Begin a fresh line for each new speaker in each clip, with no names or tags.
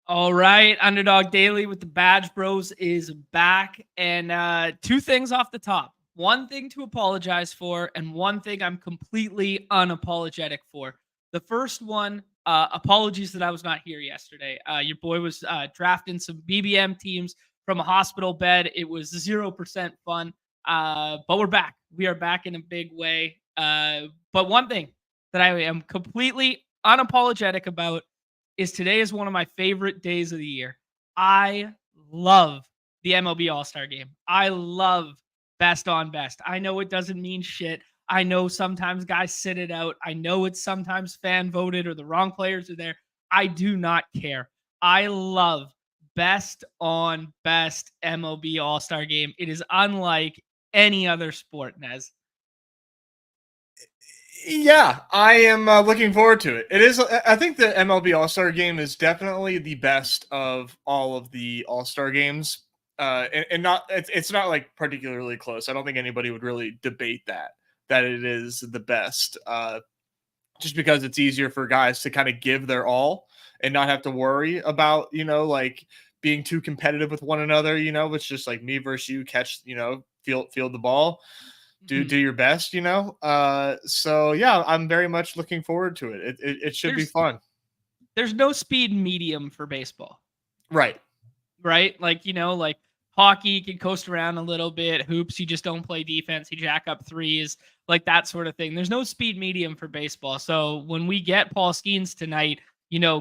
All right, Underdog Daily with the Badge Bros is back. And two things off the top. One thing to apologize for, and one thing I'm completely unapologetic for. The first one, apologies that I was not here yesterday. Your boy was drafting some BBM teams from a hospital bed. It was 0% fun, but we're back. We are back in a big way. But one thing that I am completely unapologetic about is today is one of my favorite days of the year. I love the MLB All-Star game. I love best on best. I know it doesn't mean shit. I know sometimes guys sit it out. I know it's sometimes fan voted or the wrong players are there. I do not care. I love best on best MLB All-Star game. It is unlike any other sport, Nez.
Yeah, I am looking forward to it. It is. I think the MLB All Star Game is definitely the best of all of the All Star games, and not. It's not like particularly close. I don't think anybody would really debate that it is the best. Just because it's easier for guys to kind of give their all and not have to worry about like being too competitive with one another. It's just like me versus you. Catch field the ball. Do your best, so yeah, I'm very much looking forward to it. It should be fun.
There's no speed medium for baseball,
right?
Like like hockey, you can coast around a little bit. Hoops, you just don't play defense, you jack up threes, like that sort of thing. There's no speed medium for baseball. So when we get Paul Skeens tonight,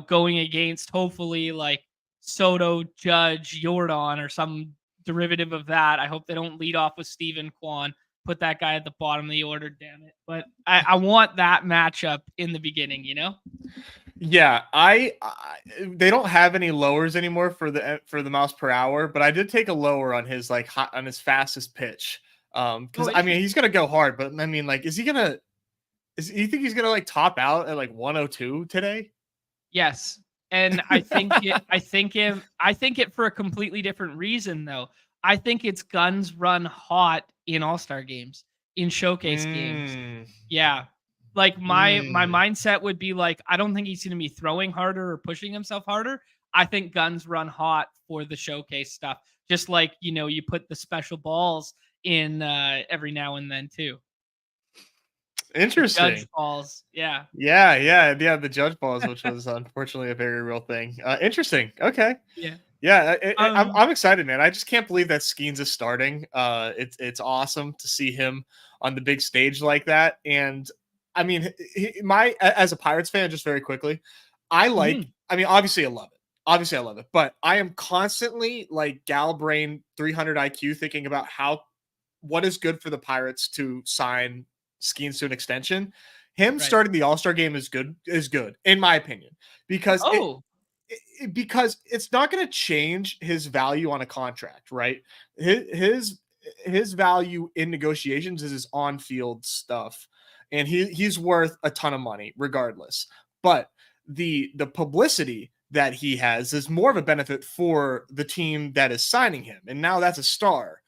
going against hopefully like Soto, Judge, Jordan, or some derivative of that, I hope they don't lead off with Steven Kwan. Put that guy at the bottom of the order, damn it. But I want that matchup in the beginning,
Yeah, they don't have any lowers anymore for the miles per hour, but I did take a lower on his on his fastest pitch. Because I mean he's gonna go hard, but I mean like, you think he's gonna like top out at like 102 today?
Yes. And I think it for a completely different reason though. I think it's guns run hot in all-star games, in showcase games. Yeah. Like my mindset would be like, I don't think he's going to be throwing harder or pushing himself harder. I think guns run hot for the showcase stuff. Just like, you put the special balls in every now and then too.
Interesting.
The judge balls. Yeah.
Yeah. The judge balls, which was unfortunately a very real thing. Interesting. Okay.
Yeah.
Yeah, I'm excited, man. I just can't believe that Skeens is starting. It's awesome to see him on the big stage like that. And I mean, as a Pirates fan, just very quickly, I mean, obviously I love it. But I am constantly like gal brain 300 IQ thinking about what is good for the Pirates to sign Skeens to an extension. Him starting the All-Star game is good in my opinion, because because it's not going to change his value on a contract, right? His value in negotiations is his on-field stuff, and he's worth a ton of money regardless. But the publicity that he has is more of a benefit for the team that is signing him, and now that's a star.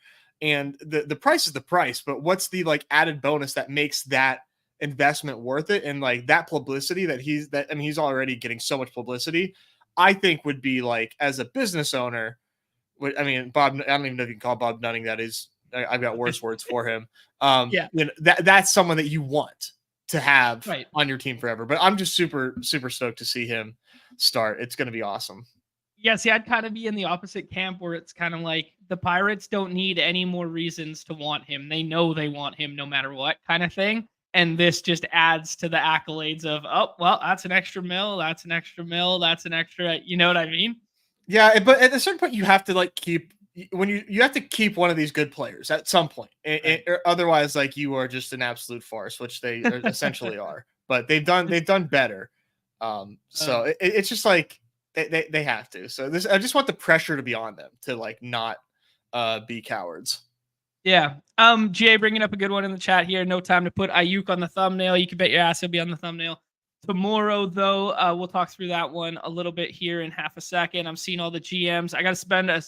And the price is the price, but what's the like added bonus that makes that investment worth it? And like that publicity he's already getting so much publicity, I think would be like, as a business owner, I mean, Bob, I don't even know if you can call Bob Nutting. That is, I've got worse words for him. That's someone that you want to have on your team forever. But I'm just super, super stoked to see him start. It's going to be awesome.
Yeah, see, I'd kind of be in the opposite camp where it's kind of like the Pirates don't need any more reasons to want him. They know they want him no matter what, kind of thing. And this just adds to the accolades of, oh, well, that's an extra mil, that's an extra mil, that's an extra, you know what I mean?
Yeah, but at a certain point, you have to like keep you have to keep one of these good players at some point. Or otherwise, like, you are just an absolute farce, which they essentially are. But they've done better. So it's just like they have to. So I just want the pressure to be on them to like not be cowards.
Yeah. GA bringing up a good one in the chat here. No time to put Aiyuk on the thumbnail. You can bet your ass he'll be on the thumbnail tomorrow, though. We'll talk through that one a little bit here in half a second. I'm seeing all the GMs. I got to spend a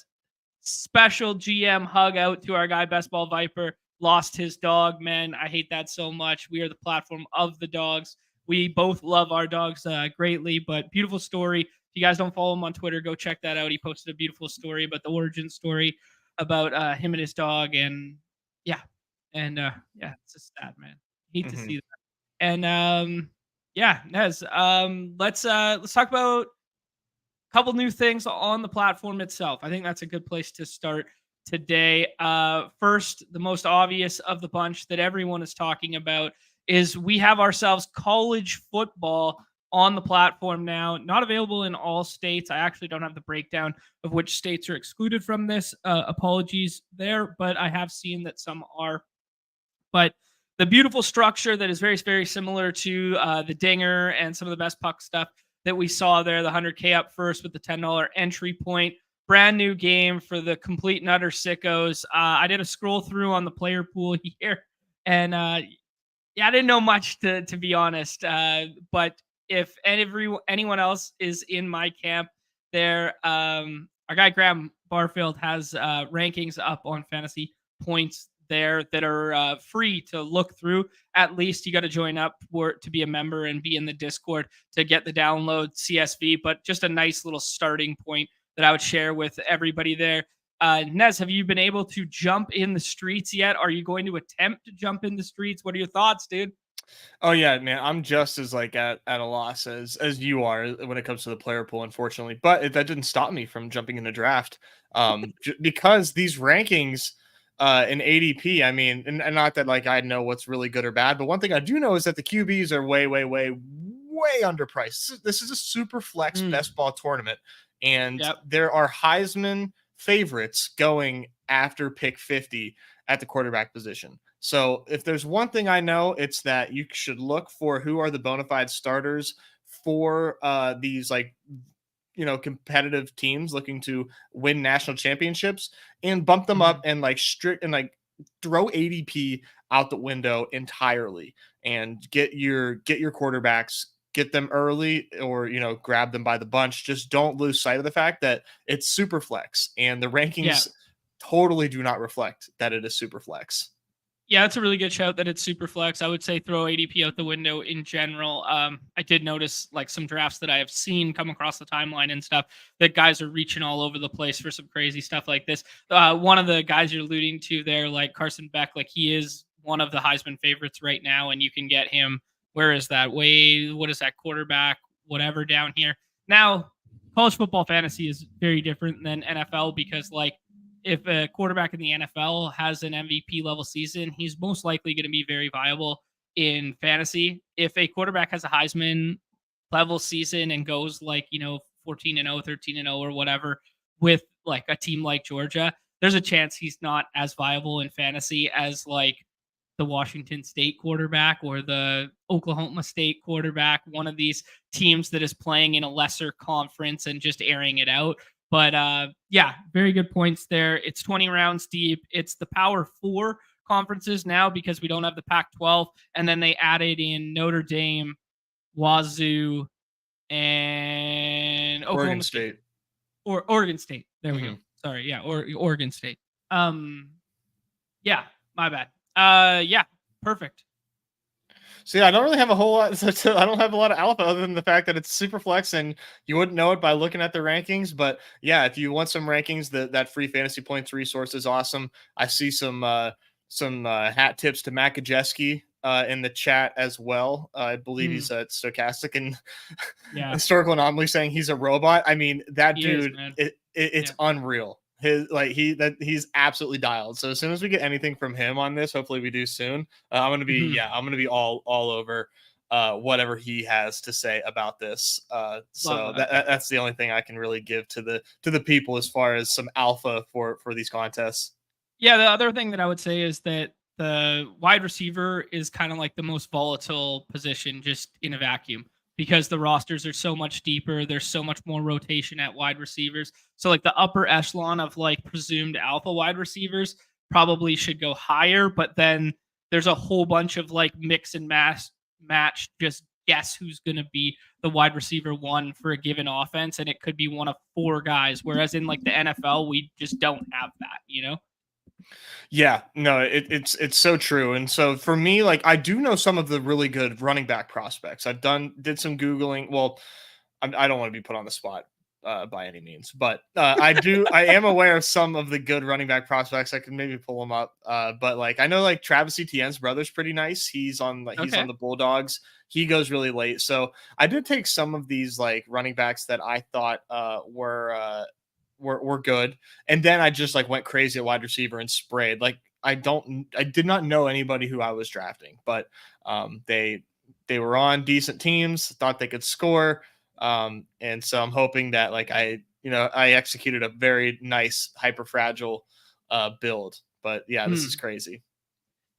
special GM hug out to our guy, Best Ball Viper. Lost his dog, man. I hate that so much. We are the platform of the dogs. We both love our dogs greatly, but beautiful story. If you guys don't follow him on Twitter, go check that out. He posted a beautiful story about the origin story about him and his dog, and yeah, yeah, it's just sad, man. Hate to see that. And yeah, Nez, let's talk about a couple new things on the platform itself. I think that's a good place to start today. First, the most obvious of the bunch that everyone is talking about is we have ourselves college football on the platform now. Not available in all states. I actually don't have the breakdown of which states are excluded from this. Apologies there, but I have seen that some are. But the beautiful structure that is very, very similar to the Dinger and some of the best puck stuff that we saw there, the 100K up first with the $10 entry point. Brand new game for the complete and utter sickos. I did a scroll through on the player pool here, and yeah, I didn't know much to be honest. But if anyone else is in my camp, there, our guy Graham Barfield has rankings up on fantasy points there that are free to look through. At least you got to join up to be a member and be in the Discord to get the download CSV. But just a nice little starting point that I would share with everybody there. Nez, have you been able to jump in the streets yet? Are you going to attempt to jump in the streets? What are your thoughts, dude?
Oh yeah, man. I'm just as like at a loss as you are when it comes to the player pool, unfortunately. But that didn't stop me from jumping in the draft. Because these rankings in ADP, I mean, and not that like I know what's really good or bad, but one thing I do know is that the QBs are way, way, way, way underpriced. This is a super flex best ball tournament, and there are Heisman favorites going after pick 50 at the quarterback position. So if there's one thing I know, it's that you should look for who are the bona fide starters for these like competitive teams looking to win national championships and bump them up and like strict and like throw ADP out the window entirely and get your quarterbacks, get them early or grab them by the bunch. Just don't lose sight of the fact that it's super flex and the rankings totally do not reflect that it is super flex.
Yeah, that's a really good shout that it's super flex. I would say throw ADP out the window in general. I did notice like some drafts that I have seen come across the timeline and stuff that guys are reaching all over the place for some crazy stuff like this. One of the guys you're alluding to there, like Carson Beck, like he is one of the Heisman favorites right now, and you can get him. Where is that? What is that quarterback? Whatever down here. Now, college football fantasy is very different than NFL because like if a quarterback in the NFL has an MVP level season, he's most likely going to be very viable in fantasy. If a quarterback has a Heisman level season and goes like, 14-0, 13-0 or whatever with like a team like Georgia, there's a chance he's not as viable in fantasy as like the Washington State quarterback or the Oklahoma State quarterback, one of these teams that is playing in a lesser conference and just airing it out. But yeah, very good points there. It's 20 rounds deep. It's the Power 4 conferences now because we don't have the Pac-12. And then they added in Notre Dame, Wazoo, and
Oregon State.
Or Oregon State. There we go. Sorry. Yeah, or Oregon State. Yeah, my bad. Yeah, perfect.
So yeah, I don't really have a whole lot. I don't have a lot of alpha other than the fact that it's super flex, and you wouldn't know it by looking at the rankings. But yeah, if you want some rankings, that free fantasy points resource is awesome. I see some hat tips to Makajeski in the chat as well. I believe he's a stochastic and historical anomaly saying he's a robot. I mean, that dude, it's unreal. He's absolutely dialed. So as soon as we get anything from him on this, hopefully we do soon. I'm gonna be all over whatever he has to say about this. So that's the only thing I can really give to the people as far as some alpha for these contests.
Yeah, the other thing that I would say is that the wide receiver is kind of like the most volatile position just in a vacuum, because the rosters are so much deeper. There's so much more rotation at wide receivers. So like the upper echelon of like presumed alpha wide receivers probably should go higher, but then there's a whole bunch of like mix and match, just guess who's going to be the wide receiver one for a given offense. And it could be one of 4 guys. Whereas in like the NFL, we just don't have that,
Yeah, no, it's so true. And so for me, like I do know some of the really good running back prospects. Did some Googling. Well, I don't want to be put on the spot by any means, but I am aware of some of the good running back prospects. I can maybe pull them up. But like I know like Travis Etienne's brother's pretty nice. He's on
Okay.
the Bulldogs. He goes really late. So I did take some of these like running backs that I thought were good. And then I just like went crazy at wide receiver and sprayed. Like I did not know anybody who I was drafting, but they were on decent teams, thought they could score. And so I'm hoping that like I executed a very nice hyper fragile build. But yeah, this is crazy.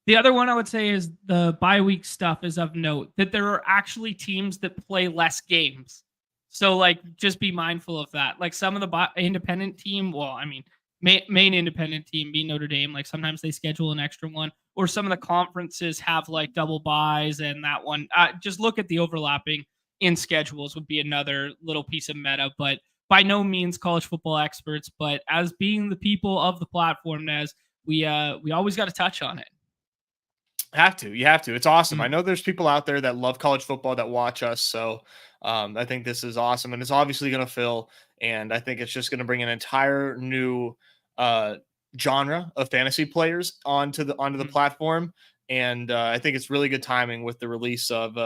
The other one I would say is the bye week stuff is of note that there are actually teams that play less games. So like just be mindful of that. Like some of the independent team, well, I mean, main independent team being Notre Dame, like sometimes they schedule an extra one, or some of the conferences have like double buys and that one. Just look at the overlapping in schedules would be another little piece of meta, but by no means college football experts, but as being the people of the platform, as we always got to touch on it.
You have to. It's awesome. I know there's people out there that love college football that watch us. So I think this is awesome. And it's obviously going to fill. And I think it's just going to bring an entire new genre of fantasy players onto the platform. And I think it's really good timing with the release of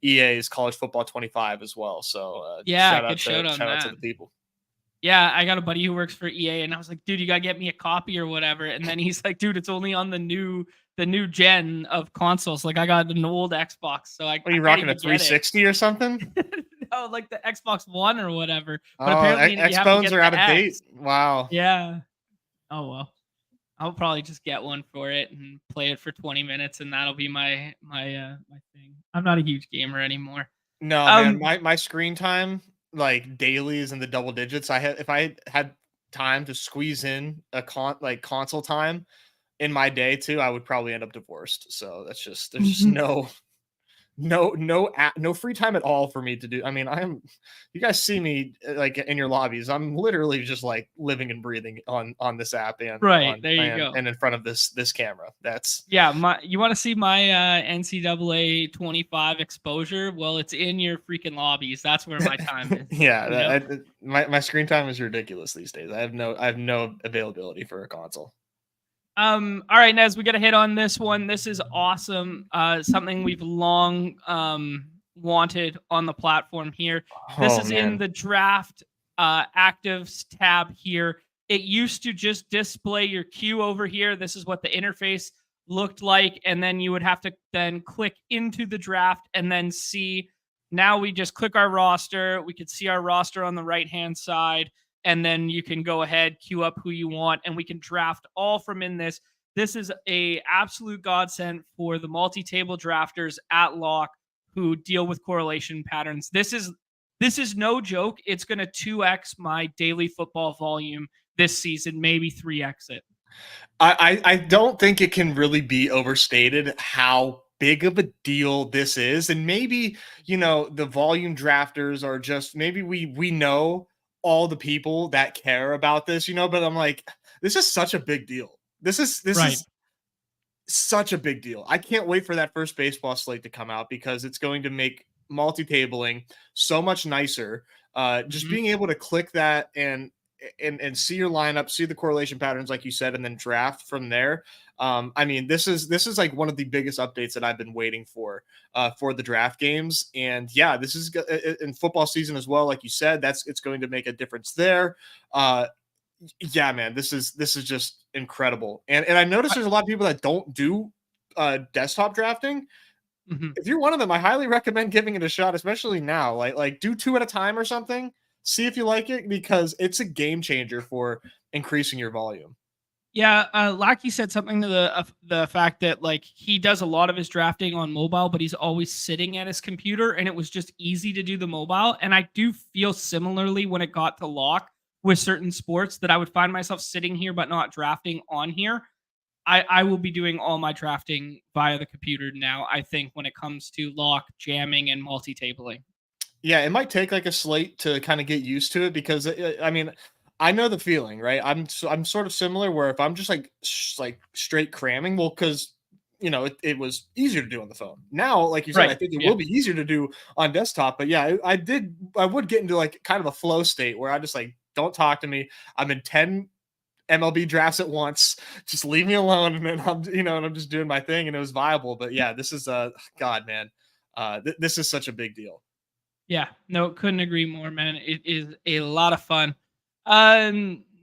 EA's College Football 25 as well. So
shout out
to the people.
Yeah, I got a buddy who works for EA, and I was like, dude, you gotta get me a copy or whatever. And then he's like, dude, it's only on the new gen of consoles. Like I got an old Xbox, so
Are you rocking a 360 or something?
No, like the Xbox One or whatever.
But apparently Xbones are out of date. Wow.
Yeah. Oh well. I'll probably just get one for it and play it for 20 minutes, and that'll be my thing. I'm not a huge gamer anymore.
No, man, my screen time like daily is in the double digits. If I had time to squeeze in a console time in my day too, I would probably end up divorced. So there's just no free time at all for me to do. I mean, you guys see me like in your lobbies. I'm literally just like living and breathing on this app and and in front of this camera.
You want to see my NCAA 25 exposure? Well, it's in your freaking lobbies. That's where my time is.
Yeah, my screen time is ridiculous these days. I have no availability for a console.
All right, Nez, we got to hit on this one. This is awesome. Something we've long wanted on the platform here. This is in the draft actives tab here. It used to just display your queue over here. This is what the interface looked like, and then you would have to then click into the draft and then see. Now we just click our roster. We could see our roster on the right-hand side. And then you can go ahead, queue up who you want, and we can draft all from in this. This is a absolute godsend for the multi-table drafters at lock who deal with correlation patterns. This is no joke. It's going to 2x my daily football volume this season, maybe 3x it.
I don't think it can really be overstated how big of a deal this is. And maybe, the volume drafters are just, maybe we know all the people that care about this, but I'm like, this is such a big deal. This is such a big deal. I can't wait for that first baseball slate to come out because it's going to make multi-tabling so much nicer. Just being able to click that and see your lineup, see the correlation patterns, like you said, and then draft from there. I mean, this is like one of the biggest updates that I've been waiting for the draft games. And yeah, this is in football season as well. Like you said, it's going to make a difference there. Yeah, man, this is just incredible. And I noticed there's a lot of people that don't do desktop drafting. If you're one of them, I highly recommend giving it a shot, especially now. Like do 2 at a time or something. See if you like it because it's a game changer for increasing your volume.
Yeah, Lackey said something to the fact that like he does a lot of his drafting on mobile, but he's always sitting at his computer, and it was just easy to do the mobile. And I do feel similarly when it got to lock with certain sports that I would find myself sitting here but not drafting on here. I will be doing all my drafting via the computer now, I think, when it comes to lock, jamming, and multi-tabling.
Yeah, it might take like a slate to kind of get used to it because I mean, I know the feeling, right? I'm sort of similar where if I'm just like straight cramming, well, because it was easier to do on the phone. Now, like you said, I
Right.
think it
Yeah.
will be easier to do on desktop. But yeah, I would get into like kind of a flow state where I just like, don't talk to me. I'm in 10 MLB drafts at once. Just leave me alone. And then and I'm just doing my thing, and it was viable. But yeah, this is God, man. This is such a big deal.
Yeah, no, couldn't agree more, man. It is a lot of fun.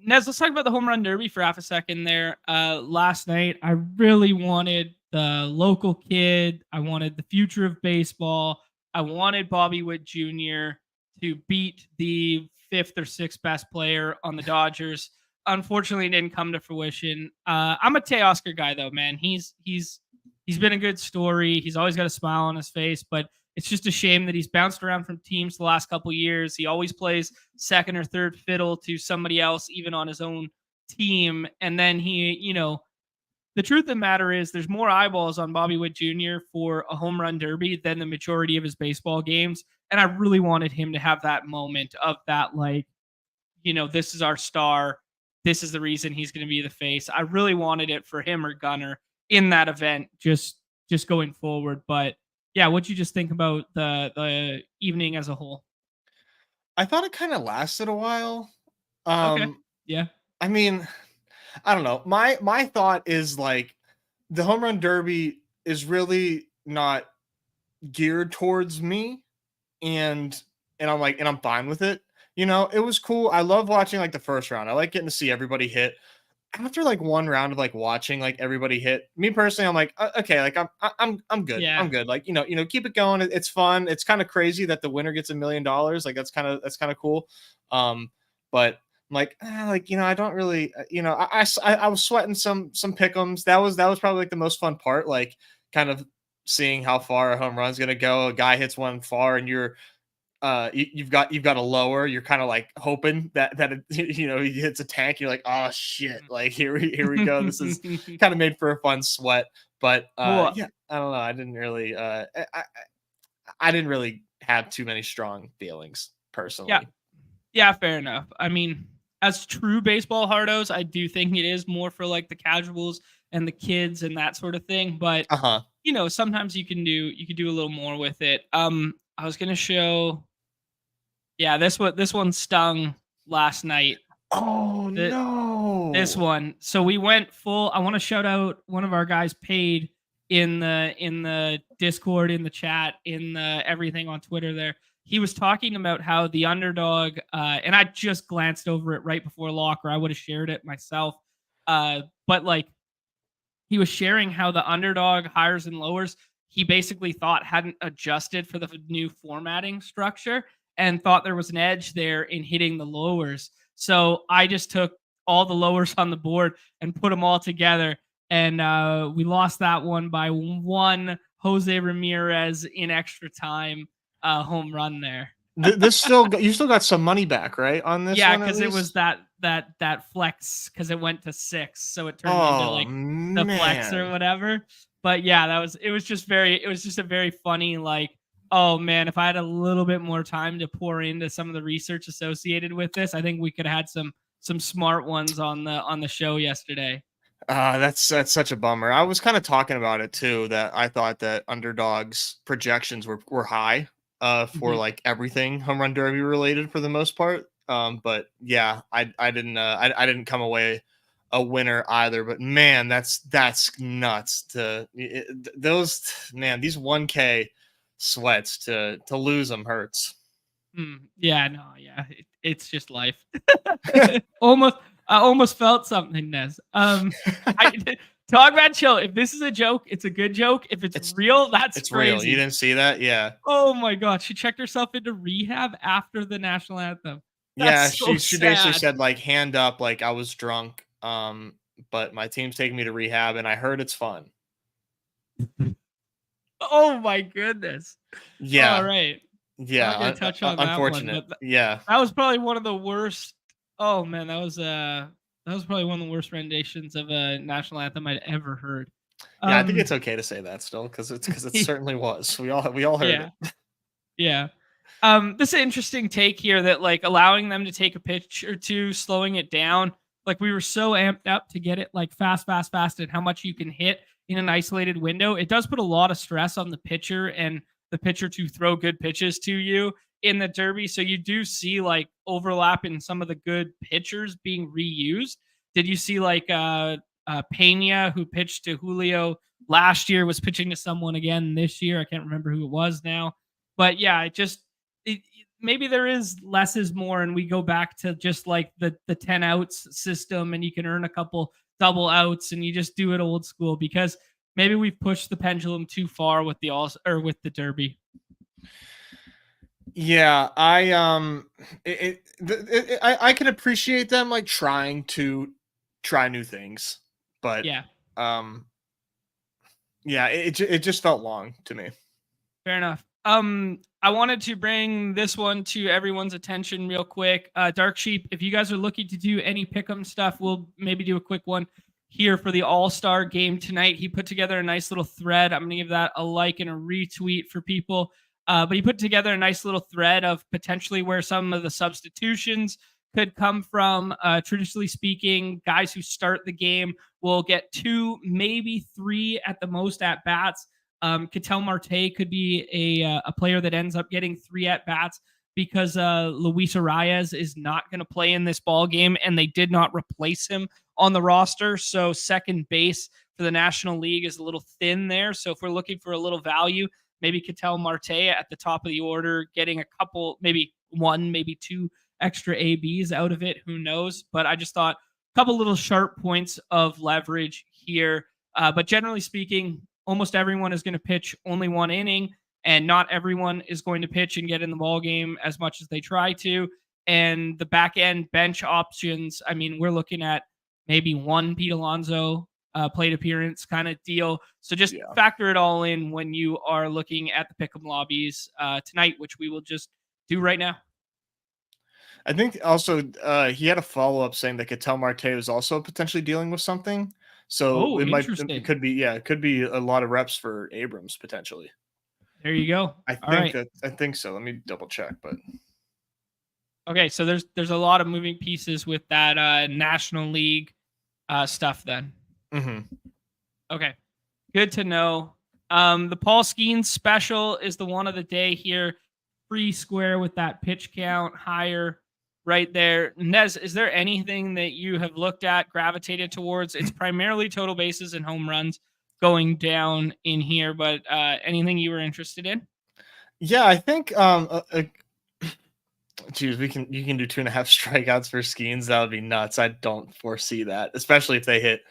Nez, let's talk about the home run derby for half a second there. Last night, I really wanted the local kid. I wanted the future of baseball. I wanted Bobby Witt Jr. to beat the fifth or sixth best player on the Dodgers. Unfortunately, it didn't come to fruition. I'm a Teoscar guy, though, man. He's been a good story. He's always got a smile on his face, but it's just a shame that he's bounced around from teams the last couple of years. He always plays second or third fiddle to somebody else, even on his own team. And then the truth of the matter is there's more eyeballs on Bobby Witt Jr. for a home run derby than the majority of his baseball games. And I really wanted him to have that moment of that, like, this is our star. This is the reason he's going to be the face. I really wanted it for him or Gunner in that event, just going forward. But yeah, what'd you just think about the evening as a whole?
I thought it kind of lasted a while.
Okay.
Um,
Yeah.
I mean, I don't know. My thought is like the home run derby is really not geared towards me, and I'm fine with it. It was cool. I love watching like the first round. I like getting to see everybody hit. After like one round of like watching like everybody hit, me personally, I'm like, okay, like I'm good.
Yeah.
I'm good. Like, keep it going. It's fun. It's kind of crazy that the winner gets $1 million. Like that's kind of cool. But I'm like, I don't really, I was sweating some pick'ems. That was probably like the most fun part. Like kind of seeing how far a home run's gonna go. A guy hits one far, and you've got a lower. You're kind of like hoping that it, he hits a tank. You're like, oh shit, like here we go. This is kind of made for a fun sweat. But
Well,
yeah, I don't know. I didn't really I didn't really have too many strong feelings personally.
yeah. Yeah, fair enough. I mean, as true baseball hardos, I do think it is more for like the casuals and the kids and that sort of thing. But
Uh-huh.
sometimes you can do a little more with it. I was gonna show. Yeah, this one stung last night.
Oh
This
no.
one. So we went full. I want to shout out one of our guys, Paid, in the Discord, in the chat, in the everything on Twitter there. He was talking about how the Underdog, and I just glanced over it right before lock, or I would have shared it myself. But like he was sharing how the Underdog hires and lowers, he basically thought hadn't adjusted for the new formatting structure and thought there was an edge there in hitting the lowers. So I just took all the lowers on the board and put them all together. And we lost that one by one Jose Ramirez in extra time home run there.
This you still got some money back, right? On this
Yeah,
one at
because it was
least.
that flex because it went to 6, so it turned into
Oh
like the flex or
man.
whatever. But yeah, it was just a very funny, like, oh man, if I had a little bit more time to pour into some of the research associated with this, I think we could have had some smart ones on the show yesterday.
That's such a bummer. I was kind of talking about it too, that I thought that Underdog's projections were high for
Mhm.
like everything home run derby related for the most part. But yeah, I didn't come away a winner either. But man, that's nuts those, man, these 1K sweats to lose them hurts.
Yeah, no, yeah, it's just life. almost, I almost felt something, Nez. I talk about chill. If this is a joke, it's a good joke. If it's
It's
real, that's
it's real. You
crazy.
didn't see that? Yeah.
Oh my god, she checked herself into rehab after the national anthem.
Yeah,
That's so
she basically
sad.
said like hand up, like I was drunk. But my team's taking me to rehab and I heard it's fun.
Oh my goodness. All
Yeah.
right. Not
Yeah.
gonna touch on that one,
Unfortunate.
but
Yeah.
that was probably one of the worst. Oh man, that was probably one of the worst renditions of a national anthem I'd ever heard.
Yeah, I think
Um
it's okay to say that still because it certainly was. We all heard
yeah.
it.
Yeah. This is an interesting take here that like allowing them to take a pitch or two, slowing it down. Like we were so amped up to get it like fast, fast, fast, and how much you can hit in an isolated window, it does put a lot of stress on the pitcher and the pitcher to throw good pitches to you in the Derby. So you do see like overlap in some of the good pitchers being reused. Did you see like Pena, who pitched to Julio last year, was pitching to someone again this year? I can't remember who it was now. But yeah, maybe there is less is more, and we go back to just like the 10 outs system, and you can earn a couple double outs, and you just do it old school, because maybe we've pushed the pendulum too far with with the Derby.
Yeah, I can appreciate them like trying to try new things, but
Yeah,
yeah, it just felt long to me.
fair enough. I wanted to bring this one to everyone's attention real quick. Dark Sheep, if you guys are looking to do any pick'em stuff, we'll maybe do a quick one here for the All-Star game tonight. He put together a nice little thread. I'm gonna give that a like and a retweet for people. But he put together a nice little thread of potentially where some of the substitutions could come from. Traditionally speaking, guys who start the game will get 2, maybe 3 at the most at bats. Ketel Marte could be a player that ends up getting 3 at bats because Luis Arias is not going to play in this ball game, and they did not replace him on the roster. So second base for the National League is a little thin there. So if we're looking for a little value, maybe Ketel Marte at the top of the order, getting a couple, maybe 1, maybe 2 extra ABs out of it. Who knows? But I just thought a couple little sharp points of leverage here. But generally speaking, almost everyone is going to pitch only 1 inning, and not everyone is going to pitch and get in the ball game as much as they try to. And the back end bench options, I mean, we're looking at maybe 1 Pete Alonso plate appearance kind of deal. So just factor it all in when you are looking at the pick'em lobbies tonight, which we will just do right now.
I think also he had a follow-up saying that Ketel Marte was also potentially dealing with something. So it could be a lot of reps for Abrams potentially.
There you go.
I think so. Let me double check, but
okay, so there's a lot of moving pieces with that National League stuff then.
Mm-hmm.
Okay, good to know. The Paul Skeens special is the one of the day here. Free square with that pitch count higher right there. Nez, is there anything that you have looked at, gravitated towards? It's primarily total bases and home runs going down in here, but anything you were interested in?
Yeah, I think geez, you can do 2.5 strikeouts for Skeens. That would be nuts. I don't foresee that, especially if they hit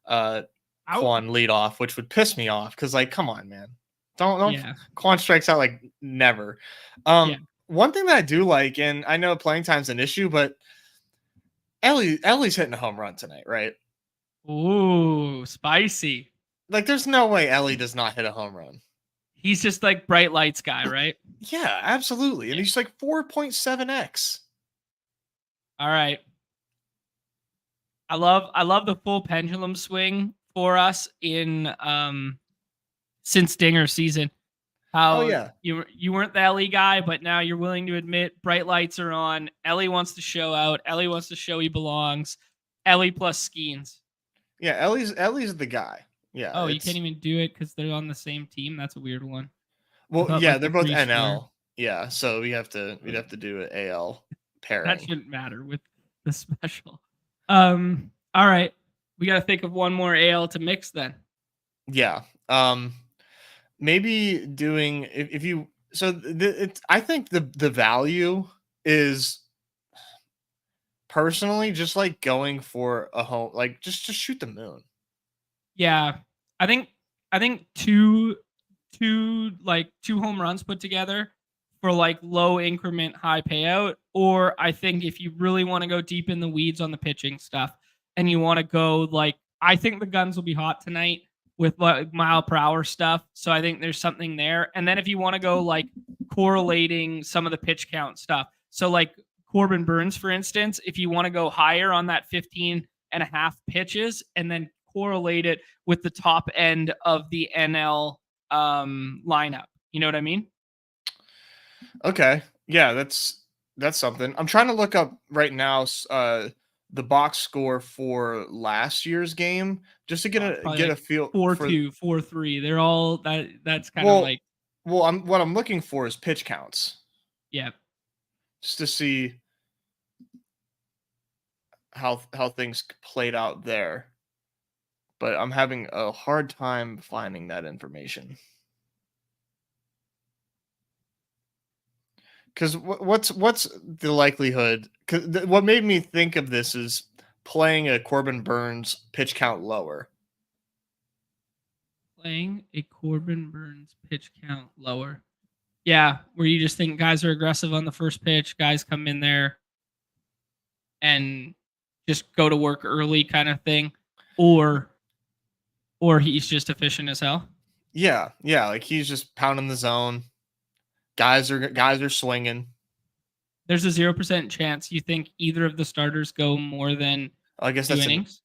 Quan lead off, which would piss me off because, like, come on, man. Don't Quan strikes out like never. One thing that I do like, and I know playing time's an issue, but Ellie's hitting a home run tonight, right?
Ooh, spicy.
Like, there's no way Ellie does not hit a home run.
He's just like bright lights guy, right?
Yeah, absolutely. And he's like 4.7x.
All right. I love the full pendulum swing for us in since Dinger season. How you weren't the Ellie guy, but now you're willing to admit bright lights are on. Ellie wants to show out. Ellie wants to show he belongs. Ellie plus Skeens.
Yeah, Ellie's the guy. Yeah.
Oh, you can't even do it because they're on the same team. That's a weird one.
Well, yeah, they're both NL. Yeah, so we'd have to do an AL pairing.
That shouldn't matter with the special. All right, we got to think of one more AL to mix then.
Yeah. Maybe doing if you I think the value is personally just like going for a home, like just shoot the moon.
Yeah, I think two home runs put together for like low increment, high payout. Or I think if you really want to go deep in the weeds on the pitching stuff and you want to go like, I think the guns will be hot tonight with like mile per hour stuff. So I think there's something there. And then if you want to go like correlating some of the pitch count stuff. So like Corbin Burns, for instance, if you want to go higher on that 15.5 pitches and then correlate it with the top end of the NL lineup. You know what I mean?
Okay. Yeah, that's something. I'm trying to look up right now the box score for last year's game just to get
It's
a
probably like
feel for
4-2, 4-3. They're all that's kind of
well
like
what I'm looking for is pitch counts
yeah.
just to see how things played out there. But I'm having a hard time finding that information. Because what's the likelihood? Because what made me think of this is playing a Corbin Burns pitch count lower.
Playing a Corbin Burns pitch count lower. Yeah, where you just think guys are aggressive on the first pitch, guys come in there and just go to work early kind of thing, or he's just efficient as hell.
Yeah, like he's just pounding the zone. Guys are swinging.
There's a 0% chance you think either of the starters go more than
I guess
2
that's
innings.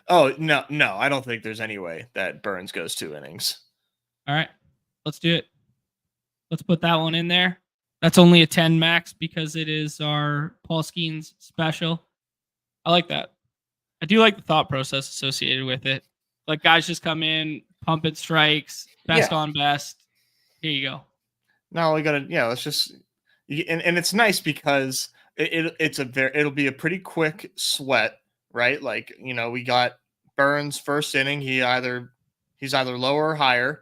Oh no, I don't think there's any way that Burns goes 2 innings.
All right, let's do it. Let's put that one in there. That's only a 10 max because it is our Paul Skeens special. I like that. I do like the thought process associated with it. Like guys just come in, pump it strikes, best on best. Here you go.
Now we gotta let's just and it's nice because it'll be a pretty quick sweat, right? Like we got Burns first inning. He's either lower or higher.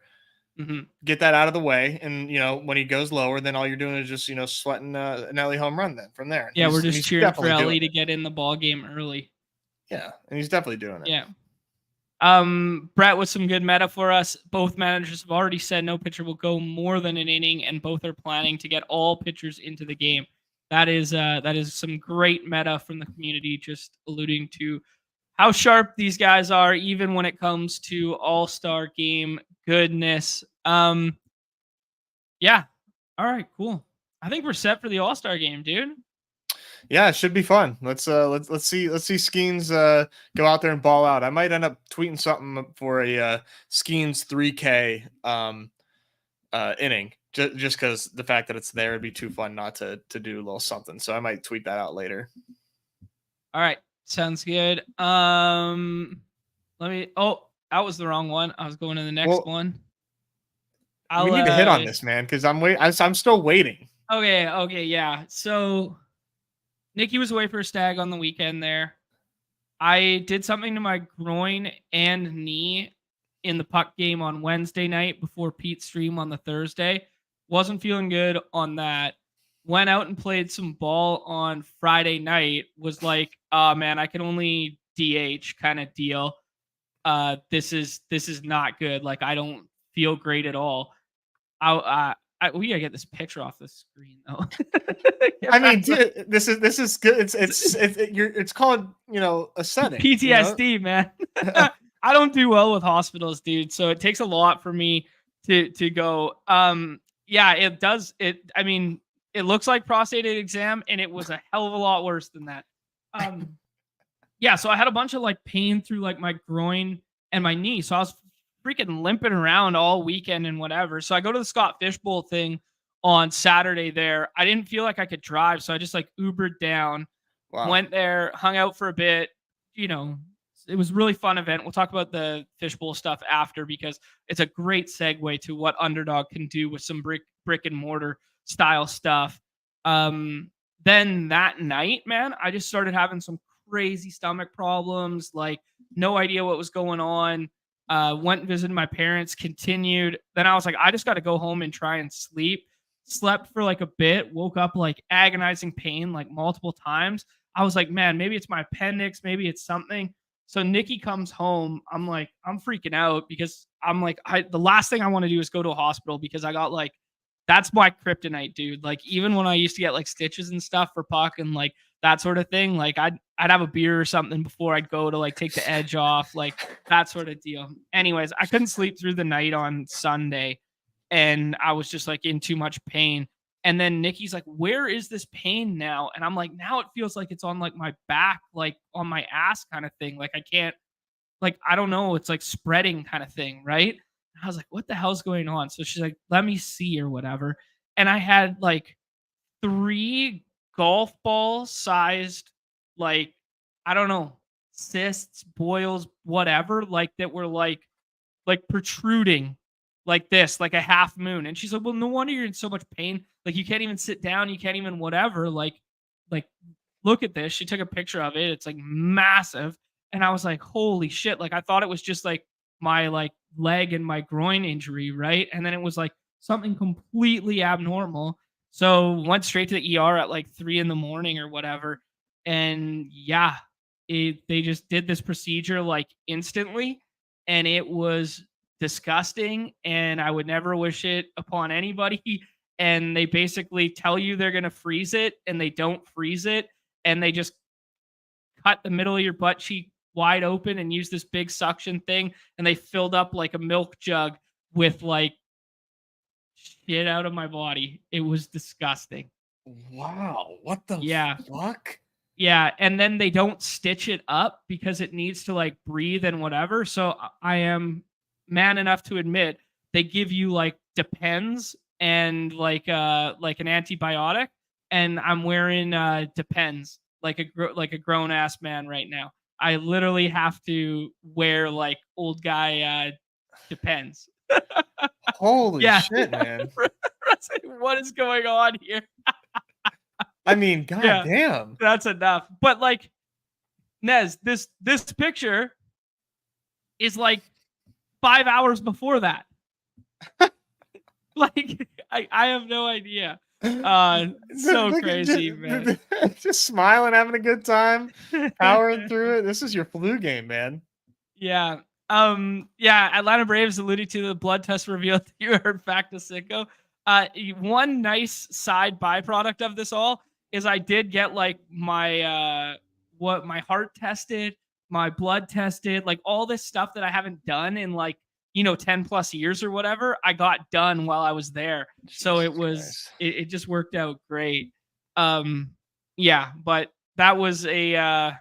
Get that out of the way, and when he goes lower, then all you're doing is just sweating an Ellie home run. Then from there,
yeah, we're just cheering for Ellie to get in the ball game early.
Yeah, and he's definitely doing it.
Yeah. Brett with some good meta for us. Both managers have already said no pitcher will go more than an inning, and both are planning to get all pitchers into the game. That is some great meta from the community, just alluding to how sharp these guys are, even when it comes to all-star game goodness. Yeah. All right, cool. I think we're set for the all-star game, dude.
Yeah, it should be fun. Let's see Skeens go out there and ball out. I might end up tweeting something for a Skeens 3K inning, just because the fact that it's there would be too fun not to do a little something. So I might tweet that out later.
All right, sounds good. Let me. Oh, that was the wrong one. I was going to the next one.
We need to hit on this, man, because I'm still waiting.
Okay, yeah. So Nikki was away for a stag on the weekend there. I did something to my groin and knee in the puck game on Wednesday night before Pete's stream on the Thursday. Wasn't feeling good on that. Went out and played some ball on Friday night. Was like, oh man, I can only DH kind of deal. This is not good. Like I don't feel great at all. We gotta get this picture off the screen though.
I mean, dude, this is good. It's called a setting.
PTSD, man. I don't do well with hospitals, dude. So it takes a lot for me to go. Yeah, it does. I mean, it looks like prostate exam, and it was a hell of a lot worse than that. Yeah, so I had a bunch of like pain through like my groin and my knee. So I was freaking limping around all weekend and whatever. So I go to the Scott Fishbowl thing on Saturday there. I didn't feel like I could drive. So I just like Ubered down, went there, hung out for a bit. It was a really fun event. We'll talk about the Fishbowl stuff after because it's a great segue to what Underdog can do with some brick and mortar style stuff. Then that night, man, I just started having some crazy stomach problems, like no idea what was going on. Went and visited my parents, continued. Then I was like, I just got to go home and try and sleep. Slept for like a bit, woke up like agonizing pain like multiple times. I was like, man, maybe it's my appendix, maybe it's something. So Nikki comes home. I'm like, I'm freaking out because I'm like, the last thing I want to do is go to a hospital because I got like, that's my kryptonite, dude. Like even when I used to get like stitches and stuff for puck and like that sort of thing, like I'd have a beer or something before I'd go to like take the edge off, like that sort of deal. Anyways, I couldn't sleep through the night on Sunday and I was just like in too much pain. And then Nikki's like, where is this pain now? And I'm like, now it feels like it's on like my back, like on my ass kind of thing. Like I can't, like, I don't know. It's like spreading kind of thing. Right. And I was like, what the hell's going on? So she's like, let me see or whatever. And I had like 3 golf ball sized like I don't know, cysts, boils, whatever, like that were like protruding like this, like a half moon. And she's like, well, no wonder you're in so much pain. Like you can't even sit down. You can't even whatever. Like look at this. She took a picture of it. It's like massive. And I was like, holy shit. Like I thought it was just like my like leg and my groin injury. Right. And then it was like something completely abnormal. So went straight to the ER at like 3 a.m. or whatever. And yeah, they just did this procedure like instantly, and it was disgusting, and I would never wish it upon anybody. And they basically tell you they're going to freeze it, and they don't freeze it, and they just cut the middle of your butt cheek wide open and use this big suction thing, and they filled up like a milk jug with like shit out of my body. It was disgusting.
Wow, what the
Yeah.
fuck?
Yeah, and then they don't stitch it up because it needs to like breathe and whatever. So I am man enough to admit they give you like Depends and like an antibiotic, and I'm wearing Depends like a grown ass man right now. I literally have to wear like old guy Depends.
Holy
Yeah.
shit, man.
What is going on here?
I mean, goddamn.
That's enough. But like, Nez, this picture is like 5 hours before that. Like, I have no idea. So crazy, man.
Just smiling, having a good time, powering through it. This is your flu game, man.
Yeah. Yeah, Atlanta Braves alluded to the blood test revealed that you heard Facta Sicko. One nice side byproduct of this all is I did get like my my heart tested, my blood tested, like all this stuff that I haven't done in like 10 plus years or whatever. I got done while I was there. So it was it just worked out great. Yeah, but that was that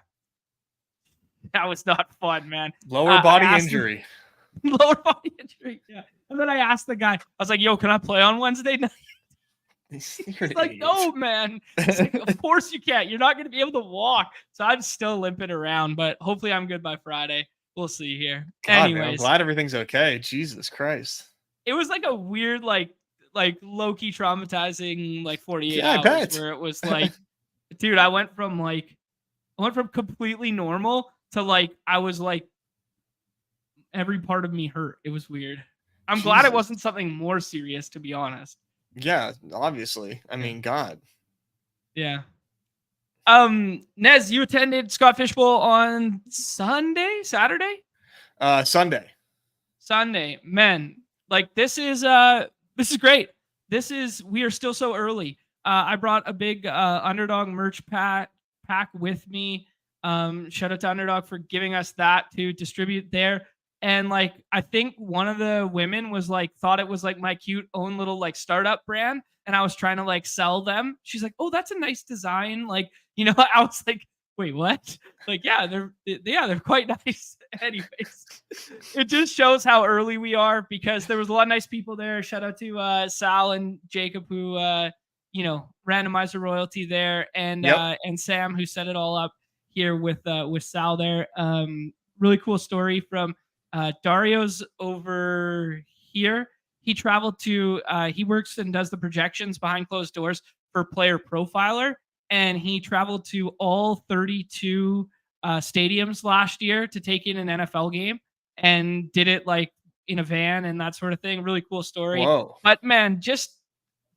was not fun, man.
Lower body injury.
Lower body injury, yeah. And then I asked the guy, I was like, yo, can I play on Wednesday night? He's like, no, man. Like, of course you can't. You're not going to be able to walk. So I'm still limping around, but hopefully I'm good by Friday. We'll see here.
God,
Anyways,
man, I'm glad everything's okay. Jesus Christ.
It was like a weird, like low-key traumatizing, like 48
I
hours
bet.
where it was like, dude, I went from completely normal to like, I was like, every part of me hurt. It was weird. I'm glad it wasn't something more serious, to be honest.
Yeah, obviously. I mean, God.
Yeah. Nez, you attended Scott Fishbowl on Saturday? Sunday. Man, like this is great. We are still so early. I brought a big Underdog merch pack with me. Shout out to Underdog for giving us that to distribute there. And like, I think one of the women was like, thought it was like my cute own little like startup brand. And I was trying to like sell them. She's like, oh, that's a nice design. Like, I was like, wait, what? Like, yeah, they're quite nice. Anyways, it just shows how early we are because there was a lot of nice people there. Shout out to Sal and Jacob who, randomizer royalty there, and Sam who set it all up here with Sal there. Really cool story from Dario's over here. He traveled to, he works and does the projections behind closed doors for Player Profiler. And he traveled to all 32 stadiums last year to take in an NFL game and did it like in a van and that sort of thing. Really cool story.
Whoa.
But man, just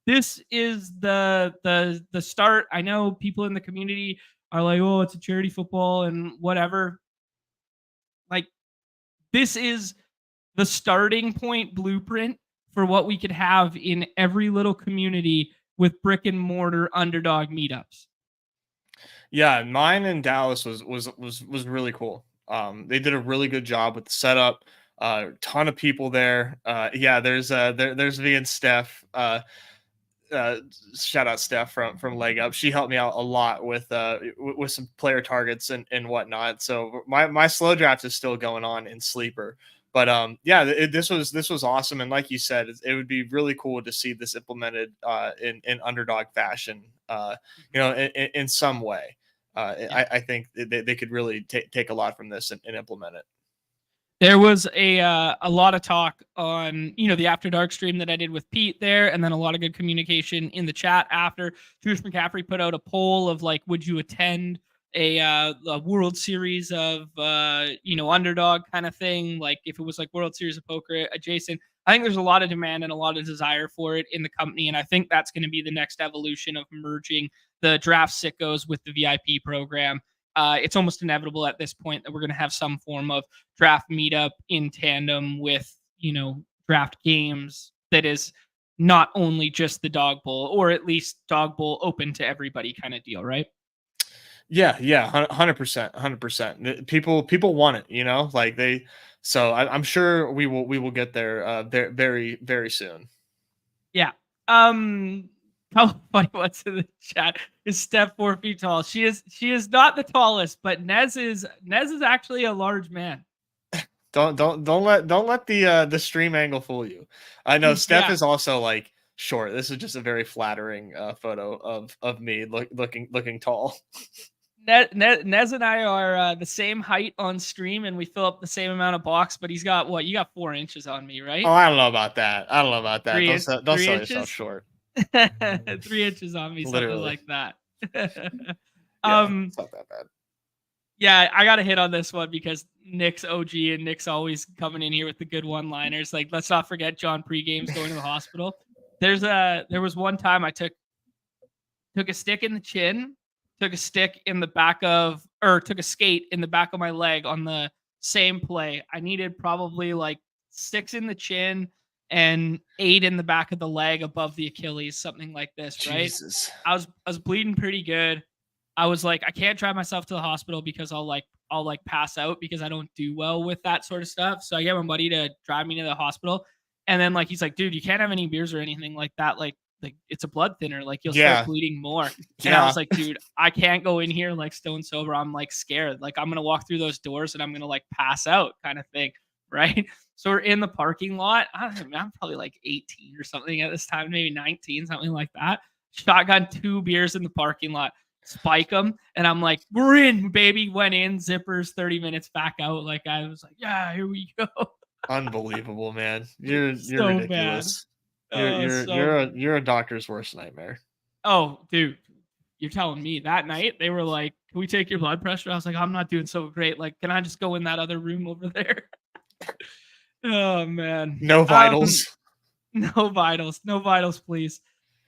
this is the start. I know people in the community are like, oh, it's a charity football and whatever. Like, this is the starting point blueprint for what we could have in every little community with brick and mortar Underdog meetups.
Yeah, mine in Dallas was really cool. They did a really good job with the setup. Ton of people there. There's V and Steph. Shout out Steph from Leg Up. She helped me out a lot with some player targets and whatnot. So my slow draft is still going on in Sleeper. But this was awesome, and like you said, it would be really cool to see this implemented in Underdog fashion, in some way. I think they could really take a lot from this and implement it.
There was a lot of talk on, the After Dark stream that I did with Pete there, and then a lot of good communication in the chat after. Juice McCaffrey put out a poll of like, would you attend a World Series of Underdog kind of thing, like if it was like World Series of Poker adjacent. I think there's a lot of demand and a lot of desire for it in the company, and I think that's going to be the next evolution of merging the draft sickos with the VIP program. It's almost inevitable at this point that we're going to have some form of draft meetup in tandem with, draft games that is not only just the dog bowl, or at least dog bowl open to everybody kind of deal, right?
Yeah, 100%. People want it, like they. So I'm sure we will get there very, very soon.
Yeah. How funny what's in the chat is Steph 4 feet tall. She is not the tallest, but Nez is actually a large man.
Don't let the stream angle fool you. I know Steph is also like short. This is just a very flattering photo of me looking tall.
Nez and I are the same height on stream, and we fill up the same amount of box. But he's got what? You got 4 inches on me, right?
Oh, I don't know about that. Don't sell yourself short.
3 inches on me, something like that.
It's not that bad.
Yeah, I got to hit on this one because Nick's OG and Nick's always coming in here with the good one-liners. Like, let's not forget John pre-games going to the hospital. There was one time I took a stick in the chin, took a skate in the back of my leg on the same play. I needed probably like 6 in the chin and 8 in the back of the leg above the Achilles, something like this, right?
Jesus.
I was bleeding pretty good. I was like, I can't drive myself to the hospital because I'll pass out because I don't do well with that sort of stuff. So I get my buddy to drive me to the hospital. And then he's like, dude, you can't have any beers or anything like that. Like it's a blood thinner. Like you'll start bleeding more. And I was like, dude, I can't go in here like stone sober. I'm like scared. Like I'm going to walk through those doors and I'm going to like pass out kind of thing. Right. So we're in the parking lot. I'm probably like 18 or something at this time, maybe 19, something like that. Shotgun 2 beers in the parking lot. Spike them, and I'm like, we're in, baby. Went in, zippers, 30 minutes back out. Like I was like, yeah, here we go.
Unbelievable, man. You're
so
ridiculous. You're a doctor's worst nightmare.
Oh, dude, you're telling me. That night they were like, can we take your blood pressure? I was like, I'm not doing so great. Like, can I just go in that other room over there? Oh man.
No vitals.
No vitals, please.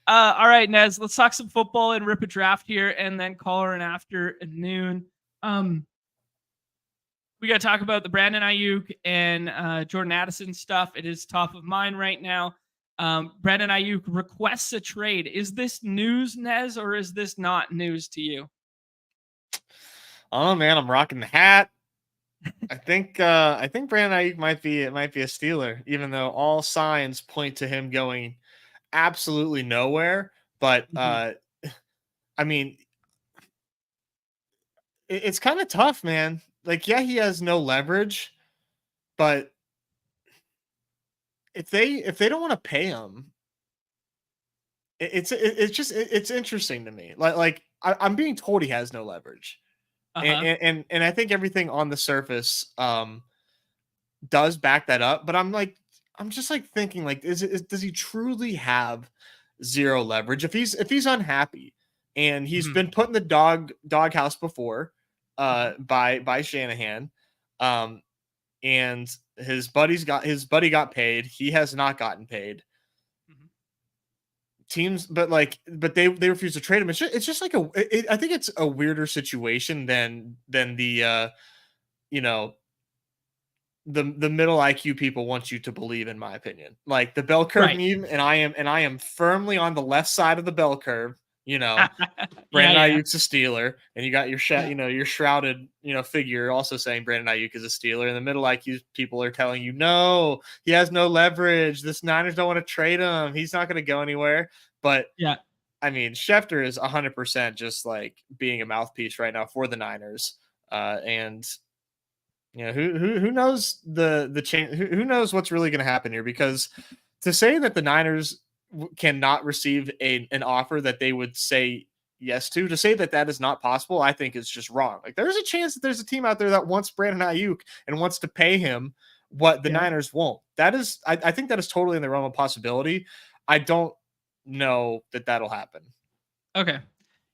All right, Nez, let's talk some football and rip a draft here and then call her an after at noon. We got to talk about the Brandon Aiyuk and Jordan Addison stuff. It is top of mind right now. Brandon Aiyuk requests a trade. Is this news, Nez, or is this not news to you?
Oh man, I'm rocking the hat. I think Brandon Aiyuk might be a Steeler, even though all signs point to him going absolutely nowhere. But I mean, it's kind of tough, man. Like, yeah, he has no leverage, but if they don't want to pay him, it's interesting to me. Like I'm being told he has no leverage, and I think everything on the surface does back that up. But I'm just thinking does he truly have zero leverage? If he's unhappy and he's been put in the doghouse before by Shanahan, and his buddy got paid, he has not gotten paid. Teams, but they refuse to trade him. It's just I think it's a weirder situation than the the middle IQ people want you to believe, in my opinion. Like the bell curve meme, and I am firmly on the left side of the bell curve. Brandon Aiyuk's a Steeler, and you got your your shrouded figure also saying Brandon Aiyuk is a Steeler, and the middle IQ people are telling you no, he has no leverage. This Niners don't want to trade him. He's not going to go anywhere. But I mean, Schefter is 100% just like being a mouthpiece right now for the Niners, and who knows the change? Who knows what's really going to happen here? Because to say that the Niners cannot receive an offer that they would say yes to. To say that that is not possible, I think is just wrong. Like there's a chance that there's a team out there that wants Brandon Aiyuk and wants to pay him what the
Yeah.
Niners won't. That is, I think that is totally in the realm of possibility. I don't know that that'll happen.
Okay.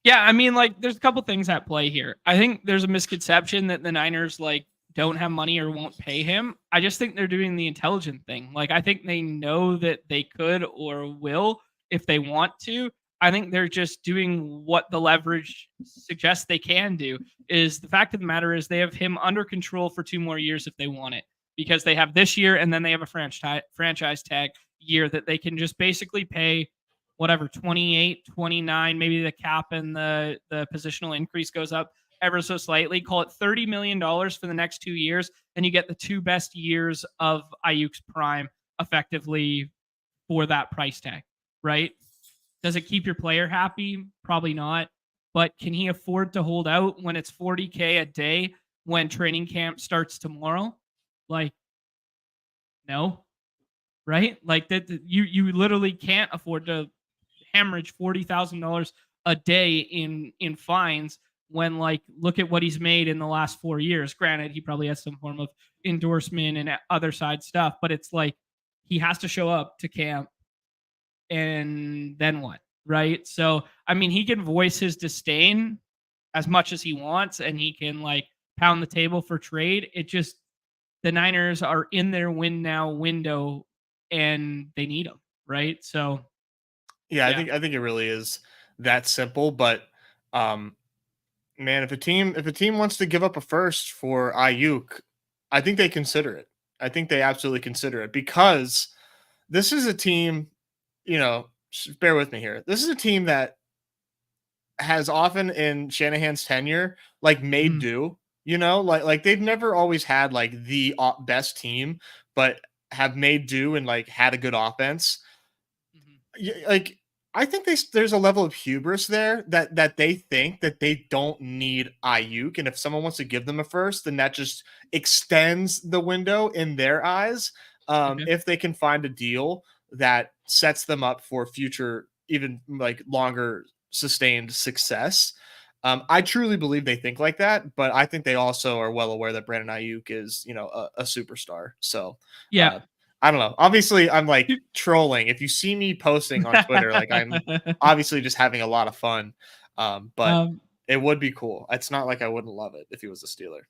Yeah, I mean, like, there's a couple things at play here. I think there's a misconception that the Niners like don't have money or won't pay him. I just think they're doing the intelligent thing. Like, I think they know that they could or will if they want to. I think they're just doing what the leverage suggests they can do. Is the fact of the matter is they have him under control for 2 more years if they want it, because they have this year and then they have a franchise tag year that they can just basically pay whatever 28, 29, maybe the cap and the positional increase goes up ever so slightly. Call it $30 million for the next 2 years, and you get the 2 best years of Aiyuk's prime effectively for that price tag, right? Does it keep your player happy? Probably not. But can he afford to hold out when it's $40K a day when training camp starts tomorrow? Like, no, right? Like that, you literally can't afford to hemorrhage $40,000 a day in fines when, like, look at what he's made in the last 4 years. Granted, he probably has some form of endorsement and other side stuff, but it's like he has to show up to camp, and then what, right? So I mean, he can voice his disdain as much as he wants, and he can like pound the table for trade. It just, the Niners are in their win now window and they need him, right? So
Yeah,
yeah.
I think it really is that simple. But um, man, if a team wants to give up a first for Ayuk, I think they consider it. I think they absolutely consider it because this is a team. You know, bear with me here. This is a team that has often in Shanahan's tenure like made
Mhm.
do. You know, like they've never always had like the best team, but have made do and like had a good offense.
Mhm.
Like I think there's a level of hubris there that they think that they don't need Ayuk, and if someone wants to give them a first, then that just extends the window in their eyes.
Okay.
If they can find a deal that sets them up for future, even like longer sustained success. I truly believe they think like that, but I think they also are well aware that Brandon Ayuk is, you know, a superstar. So,
Yeah.
uh, I don't know. Obviously, I'm like trolling. If you see me posting on Twitter, like I'm obviously just having a lot of fun. But
um,
it would be cool. It's not like I wouldn't love it if he was a Steeler.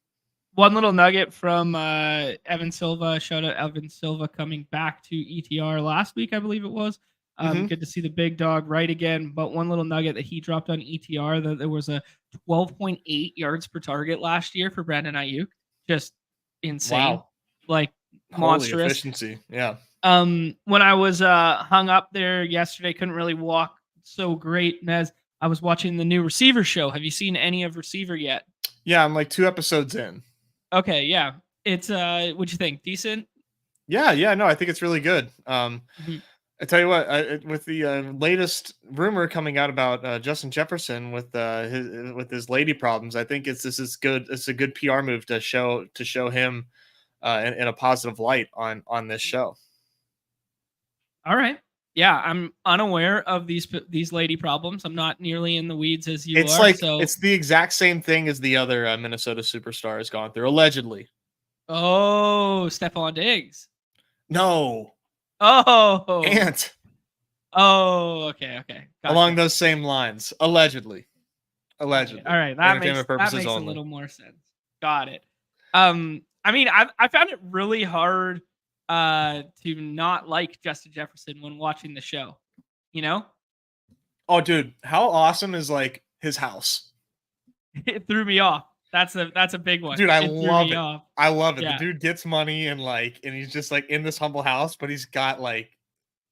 One little nugget from Evan Silva. Shout out Evan Silva coming back to ETR last week, I believe it was.
Hmm.
Good to see the big dog right again. But one little nugget that he dropped on ETR, that there was a 12.8 yards per target last year for Brandon Aiyuk. Just insane,
Wow.
like
Holy
monstrous.
efficiency. Yeah.
When I was hung up there yesterday, couldn't really walk so great. And as I was watching the new Receiver show, have you seen any of Receiver yet?
Yeah. I'm like 2 episodes in.
Okay, yeah. It's what'd you think? Decent?
Yeah. Yeah. No, I think it's really good.
Mhm.
I tell you what, with the latest rumor coming out about Justin Jefferson with his lady problems, I think this is good. It's a good PR move to show him in a positive light on this show.
All right. Yeah, I'm unaware of these lady problems. I'm not nearly in the weeds as you
It's
are.
like
So,
it's the exact same thing as the other Minnesota superstar has gone through allegedly.
oh, Stephon Diggs.
No,
Oh,
Ant
oh, okay, okay,
along
gotcha.
those same lines, allegedly,
All
allegedly,
right.
entertainment
That
purposes
makes a
only.
little more sense. Got it. I mean, I found it really hard to not like Justin Jefferson when watching the show. You know,
Oh, dude, how awesome is like his house?
it threw me off. That's a big one.
Dude, I
It threw
love
me
it.
off.
I love it. The
Yeah,
dude gets money and he's just like in this humble house, but he's got like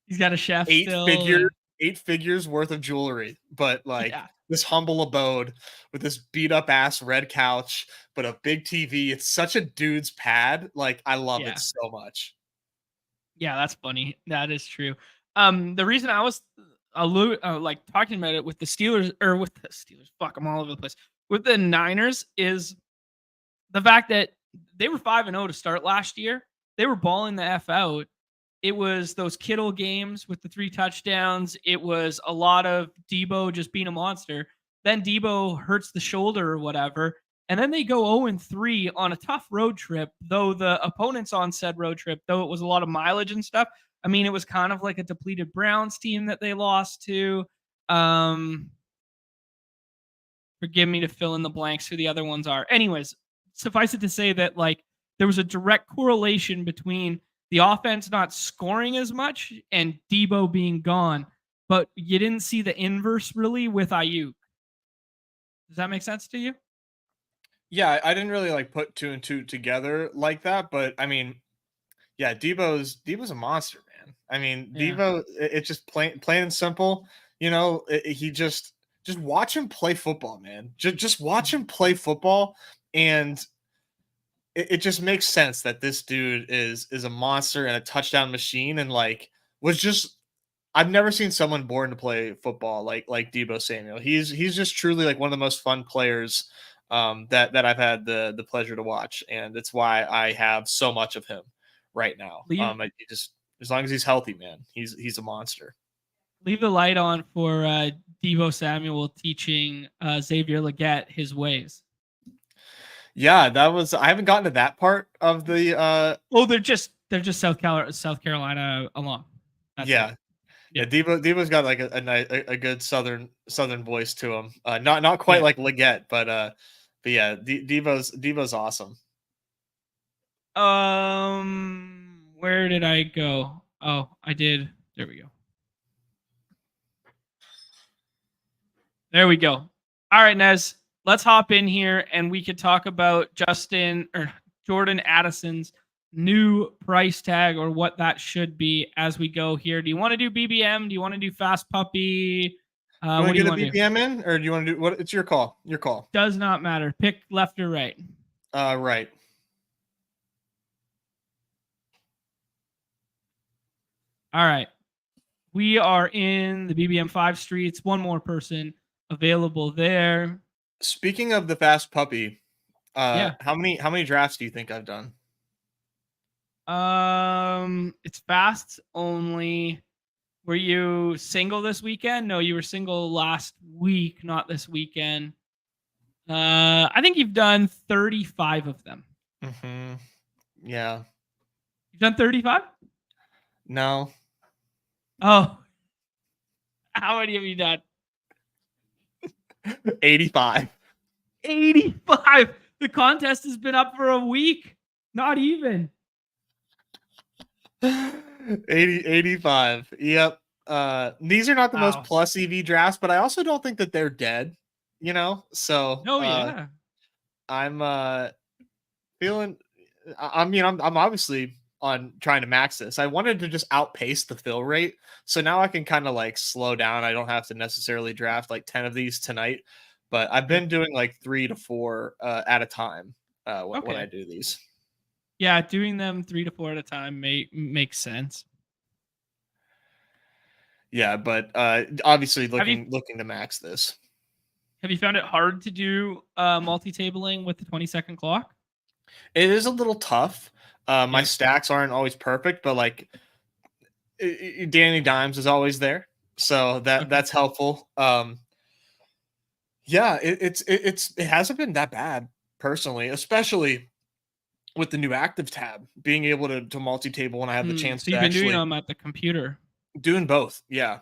he's got a chef
eight
still,
figures,
and
8 figures worth of jewelry, but like
yeah,
this humble abode with this beat up ass red couch, but a big TV. It's such a dude's pad. Like I love it
yeah.
so much.
Yeah, that's funny. That is true. The reason I was like talking about it with the Steelers or with the Steelers, fuck, I'm all over the place. With the Niners is the fact that they were 5-0 to start last year. They were balling the F out. It was those Kittle games with the 3 touchdowns. It was a lot of Debo just being a monster. Then Debo hurts the shoulder or whatever. And then they go 0-3 on a tough road trip, though the opponents on said road trip, though it was a lot of mileage and stuff. I mean, it was kind of like a depleted Browns team that they lost to. Forgive me to fill in the blanks who the other ones are. Anyways, suffice it to say that like there was a direct correlation between the offense not scoring as much and Debo being gone, but you didn't see the inverse really with Aiyuk. Does that make sense to you?
Yeah, I didn't really like put two and two together like that, but I mean, yeah, Debo's a monster, man. I mean,
Yeah.
Debo, it's just plain and simple. He just watch him play football, man. Just watch him play football, and it just makes sense that this dude is a monster and a touchdown machine, and like was just I've never seen someone born to play football like Debo Samuel. He's just truly like one of the most fun players that I've had the pleasure to watch, and it's why I have so much of him right now.
Leave
He just as long as he's healthy, man, he's a monster.
leave the light on for Debo Samuel teaching Xavier Legette his ways.
Yeah, that was I haven't gotten to that part of the
Oh, they're just South Carolina alum. That's
yeah.
it.
Yeah,
Yeah.
Devo's got like a good southern voice to him. Not quite
Yeah.
like Leggett, but yeah, Devo's awesome.
Where did I go? Oh, I did. There we go. There we go. All right, Nez, let's hop in here and we could talk about Jordan Addison's new price tag or what that should be as we go here. Do you want to do BBM? Do you want to do Fast Puppy?
What do you want to get a BBM in, or do you want to do what? It's your call. Your call.
Does not matter. Pick left or right.
Right.
All right. We are in the BBM 5 streets. One more person available there.
Speaking of the Fast Puppy,
yeah.
how many drafts do you think I've done?
It's fast only. Were you single this weekend? No, you were single last week, not this weekend. I think you've done 35 of them.
Mm-hmm. Yeah.
You've done 35?
No.
Oh. How many have you done?
85.
85. The contest has been up for a week. Not even.
85. Yep. These are not the most plus EV drafts, but I also don't think that they're dead, So
yeah.
I'm feeling I'm obviously on trying to max this. I wanted to just outpace the fill rate. So now I can kind of like slow down. I don't have to necessarily draft like 10 of these tonight, but I've been doing like 3 to 4 at a time when I do these.
Yeah, doing them 3 to 4 at a time makes sense.
Yeah, but obviously looking to max this.
Have you found it hard to do multi-tabling with the 20-second clock?
It is a little tough. My stacks aren't always perfect, but like Danny Dimes is always there, so that's helpful. Yeah, it hasn't been that bad personally, especially with the new active tab, being able to multi-table when I have the chance
so
to
you've been
actually
doing them at the computer.
Doing both, yeah.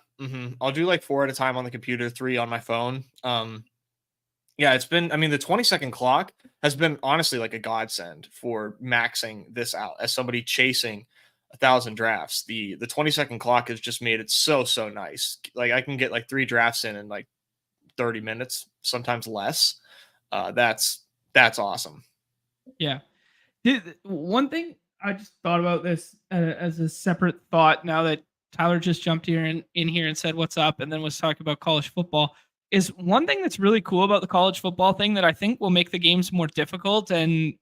I'll do like 4 at a time on the computer, 3 on my phone. Yeah, it's been. I mean, the 20-second clock has been honestly like a godsend for maxing this out. As somebody chasing 1,000 drafts, the 20-second clock has just made it so nice. Like I can get like 3 drafts in like 30 minutes, sometimes less. That's awesome.
Yeah. One thing I just thought about this as a separate thought now that Tyler just jumped here in here and said what's up and then was talking about college football is one thing that's really cool about the college football thing that I think will make the games more difficult and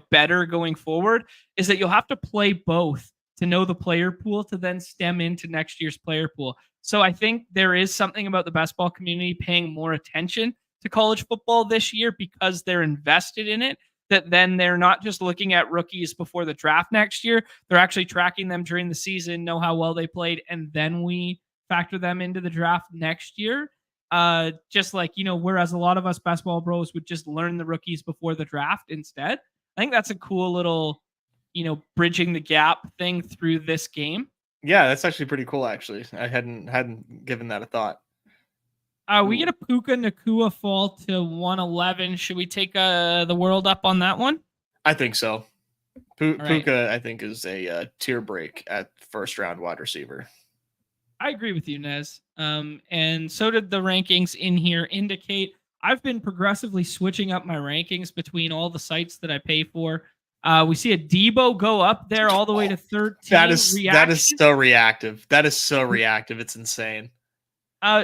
better going forward is that you'll have to play both to know the player pool to then stem into next year's player pool. So I think there is something about the best ball community paying more attention to college football this year because they're invested in it, that then they're not just looking at rookies before the draft next year. They're actually tracking them during the season, know how well they played, and then we factor them into the draft next year. Just like, whereas a lot of us basketball bros would just learn the rookies before the draft instead. I think that's a cool little, bridging the gap thing through this game.
Yeah, that's actually pretty cool. Actually, I hadn't given that a thought.
We get a Puka Nakua fall to 111. Should we take the world up on that one?
I think so.
Right.
Puka, I think, is a tier break at first round wide receiver.
I agree with you, Nez. And so did the rankings in here indicate. I've been progressively switching up my rankings between all the sites that I pay for. We see a Debo go up there all the way to 13.
That is so reactive. That is so reactive. It's insane.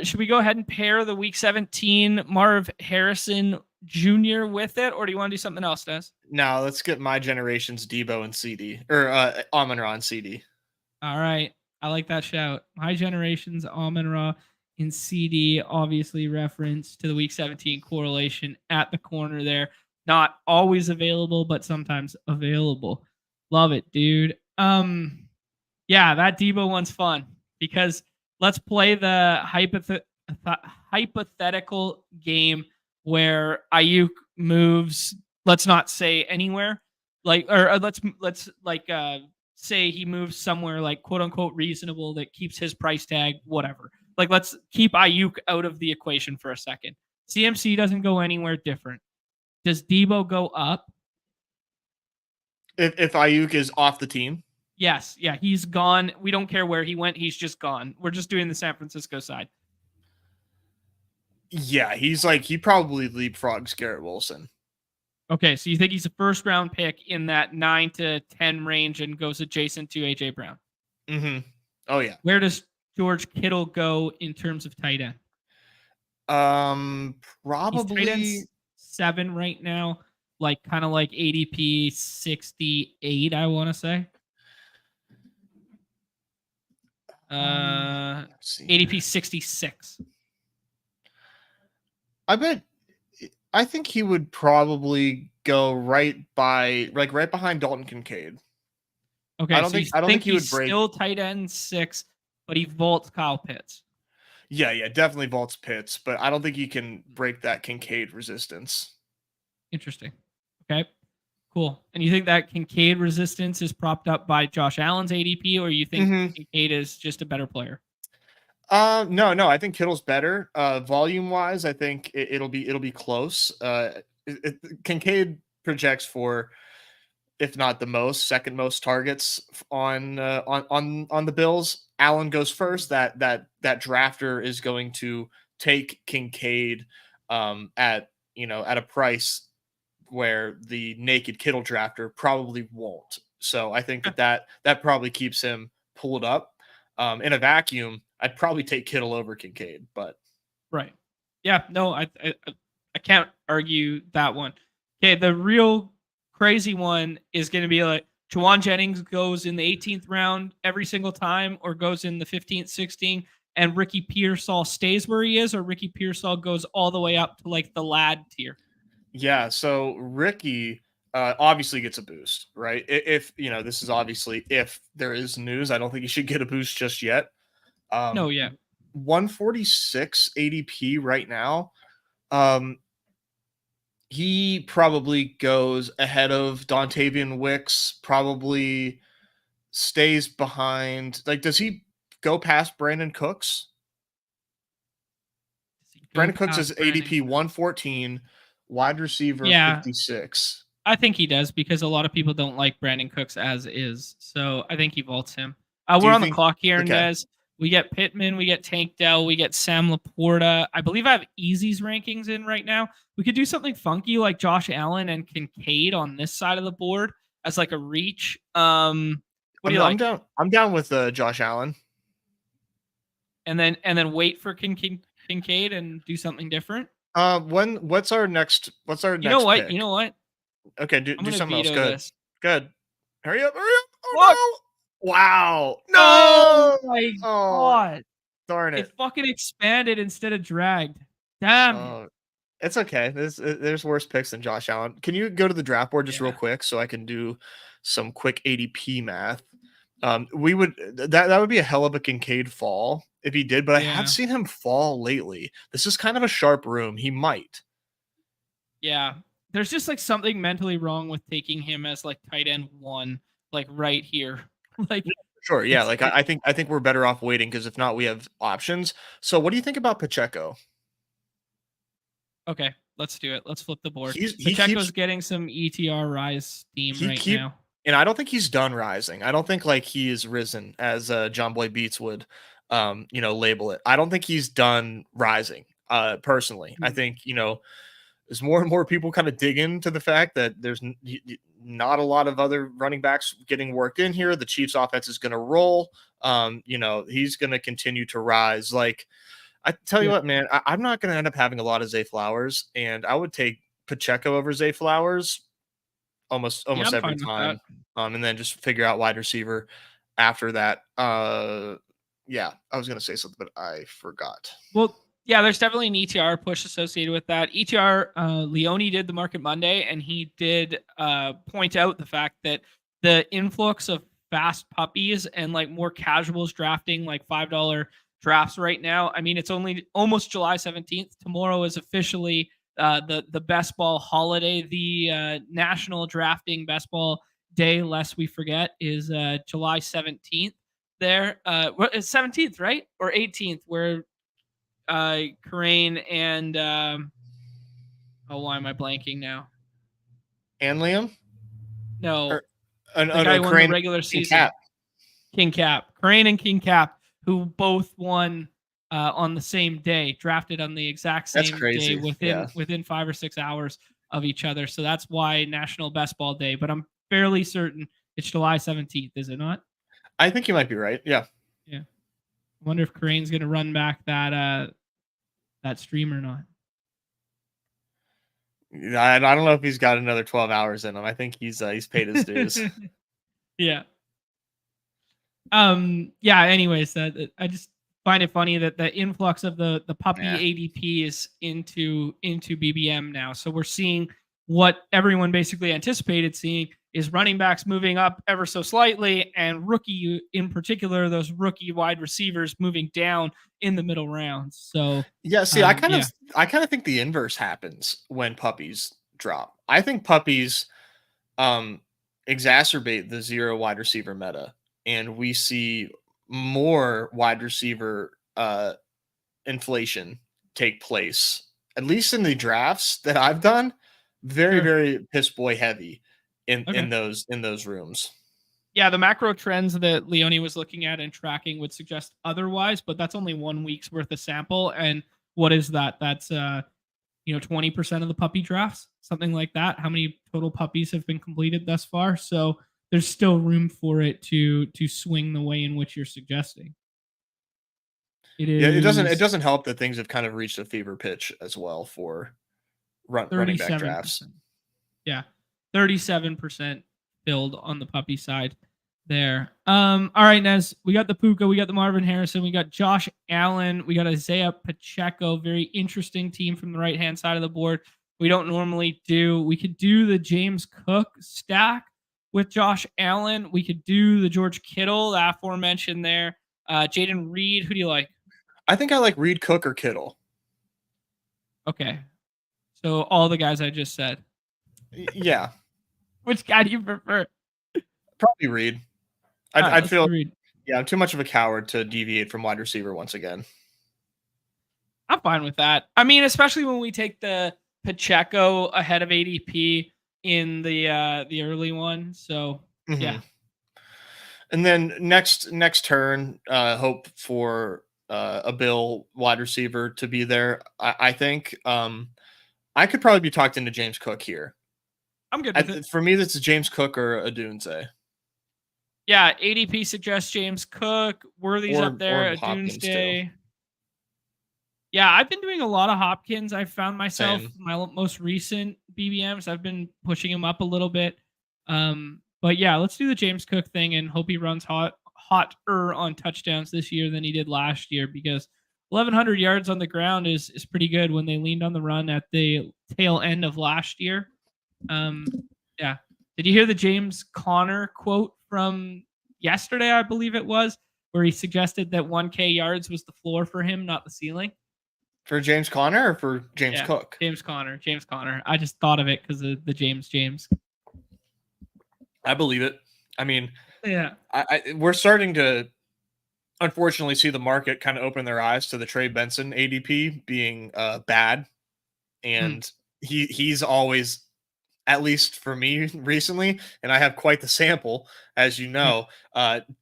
Should we go ahead and pair the week 17 Marv Harrison Jr. with it, or do you want to do something else, Des?
No, let's get my generation's Debo and CD, or Amon-Ra and CD.
All right. I like that shout. My generation's Amon-Ra in CD, obviously reference to the week 17 correlation at the corner there. Not always available, but sometimes available. Love it, dude. Yeah, that Debo one's fun because let's play the hypothetical game where Aiyuk moves. Let's not say anywhere, or let's say he moves somewhere like quote unquote reasonable that keeps his price tag, whatever. Like, let's keep Aiyuk out of the equation for a second. CMC doesn't go anywhere different. Does Debo go up?
If Aiyuk is off the team?
Yes. Yeah, he's gone. We don't care where he went. He's just gone. We're just doing the San Francisco side.
Yeah, he probably leapfrogs Garrett Wilson.
Okay, so you think he's a first round pick in that 9 to 10 range and goes adjacent to AJ Brown?
Mm-hmm. Oh yeah.
Where does George Kittle go in terms of tight end?
Probably
7 right now, like kind of like ADP 68, I want to say. ADP 66.
I think he would probably go right behind Dalton Kincaid.
Okay, I don't think he would break. Still tight end 6, but he vaults Kyle Pitts.
Yeah, definitely vaults Pitts, but I don't think he can break that Kincaid resistance.
Interesting. Okay, cool. And you think that Kincaid resistance is propped up by Josh Allen's ADP, or you think Kincaid is just a better player?
No. I think Kittle's better. Volume wise, I think it'll be close. Kincaid projects for, if not the second most targets on the Bills. Allen goes first. That drafter is going to take Kincaid at a price where the naked Kittle drafter probably won't. So I think that probably keeps him pulled up. In a vacuum, I'd probably take Kittle over Kincaid, but
right. Yeah, no, I can't argue that one. Okay, the real crazy one is going to be like Juwan Jennings goes in the 18th round every single time, or goes in the 15th, 16th, and Ricky Pearsall stays where he is, or Ricky Pearsall goes all the way up to like the lad tier.
Yeah, so Ricky obviously gets a boost, right? If this is obviously if there is news. I don't think he should get a boost just yet.
No, yeah.
146 ADP right now. He probably goes ahead of Dontavian Wicks, probably stays behind. Like, does he go past Brandon Cooks? Brandon Cooks is ADP 114, wide receiver 56.
I think he does, because a lot of people don't like Brandon Cooks as is. So I think he vaults him. We're on the clock here, Nez. We get Pittman, we get Tank Dell, we get Sam Laporta. I believe I have Easy's rankings in right now. We could do something funky like Josh Allen and Kincaid on this side of the board as like a reach. What do you like?
I'm down with Josh Allen.
And then wait for Kincaid and do something different.
What's our next pick?
You know what?
Okay, do something else. Good.
This.
Good. Hurry up. Oh, no. Wow. No.
Oh my God.
Darn it.
It fucking expanded instead of dragged. Damn.
It's okay. There's worse picks than Josh Allen. Can you go to the draft board just real quick so I can do some quick ADP math? That would be a hell of a Kincaid fall if he did, but I
Yeah.
have seen him fall lately. This is kind of a sharp room. He might.
Yeah. There's just like something mentally wrong with taking him as like tight end 1, like right here. Like
Sure, yeah.
it's
Like
it,
I think we're better off waiting because if not, we have options. So, what do you think about Pacheco?
okay, let's do it. Let's flip the board.
He
Pacheco's
keeps
getting some ETR rise steam
he
right
keep
now.
and I don't think he's done rising. I don't think like he is risen as John Boy Beats would label it. I don't think he's done rising. Personally, I
Mhm.
think as more and more people kind of dig into the fact that there's not a lot of other running backs getting worked in here. The Chiefs offense is going to roll. He's going to continue to rise. Like I tell you
Yeah.
what, man, I'm not going to end up having a lot of Zay Flowers, and I would take Pacheco over Zay Flowers
Yeah,
almost
I'm
every
fine with that.
time. And then just figure out wide receiver after that. Yeah, I was going to say something, but I forgot.
Well, yeah, there's definitely an ETR push associated with that. ETR, Leone did the Market Monday, and he did point out the fact that the influx of fast puppies and like more casuals drafting like $5 drafts right now. I mean, it's only almost July 17th. Tomorrow is officially the best ball holiday. The National Drafting Best Ball Day, lest we forget, is July 17th. There, it's 17th, right? Or 18th, where Crane and oh, why am I blanking now?
And Liam?
No,
Or,
the
oh,
guy
no,
who won the
Crane
regular
and
season,
Cap.
King Cap, Crane and King Cap, who both won on the same day, drafted on the exact
That's
same day
crazy. Yeah.
within 5 or 6 hours of each other. So that's why National Best Ball Day. But I'm fairly certain it's July 17th, is it not?
I think you might be right. Yeah.
Yeah. I wonder if Crane's gonna run back that stream or not.
I don't know if he's got another 12 hours in him. I think he's paid his dues.
Yeah. Yeah, anyways, I just find it funny that the influx of the puppy
Yeah.
ADPs into BBM now. So we're seeing what everyone basically anticipated seeing is running backs moving up ever so slightly, and rookie in particular, those rookie wide receivers moving down in the middle rounds. So
Yeah, see, I kind
yeah.
of think the inverse happens when puppies drop. I think puppies um exacerbate the zero wide receiver meta, and we see more wide receiver inflation take place, at least in the drafts that I've done. Very,
Sure.
very piss boy heavy
Okay.
in those rooms.
Yeah, the macro trends that Leone was looking at and tracking would suggest otherwise, but that's only 1 week's worth of sample. And what is that? That's 20% of the puppy drafts, something like that. How many total puppies have been completed thus far? So there's still room for it to swing the way in which you're suggesting. It
Yeah, it
is
doesn't help that things have kind of reached a fever pitch as well for running back drafts.
37%. Yeah, 37% filled on the puppy side there. All right, Nez, we got the Puka, we got the Marvin Harrison, we got Josh Allen, we got Isaiah Pacheco. Very interesting team from the right hand side of the board. We don't normally do. We could do the James Cook stack with Josh Allen. We could do the George Kittle, the aforementioned there. Jaden Reed, who do you like?
I think I like Reed, Cook, or Kittle.
Okay, so all the guys I just said.
Yeah,
Which guy do you prefer?
probably Reed.
All right,
I'd
let's
feel
do Reed.
yeah, I'm too much of a coward to deviate from wide receiver once again.
I'm fine with that. I mean, especially when we take the Pacheco ahead of ADP in the early one. So yeah,
Mhm. And then next turn, hope for a Bill wide receiver to be there. I think I could probably be talked into James Cook here.
I'm good with it.
For me, this is James Cook or a Dunze.
Yeah, ADP suggests James Cook. Worthy's up there.
Or
A
Hopkins too.
Doomsday. Yeah, I've been doing a lot of Hopkins. I found myself
Same.
my most recent BBMs. I've been pushing him up a little bit. But yeah, let's do the James Cook thing and hope he runs hotter on touchdowns this year than he did last year, because 1,100 yards on the ground is pretty good when they leaned on the run at the tail end of last year. Yeah. Did you hear the James Conner quote from yesterday? I believe it was, where he suggested that 1K yards was the floor for him, not the ceiling.
For James Conner or for James Cook?
James Conner. I just thought of it because of the James.
I believe it. I mean,
yeah,
we're starting to unfortunately see the market kind of open their eyes to the Trey Benson ADP being bad, and he's always, at least for me recently, and I have quite the sample, as you know,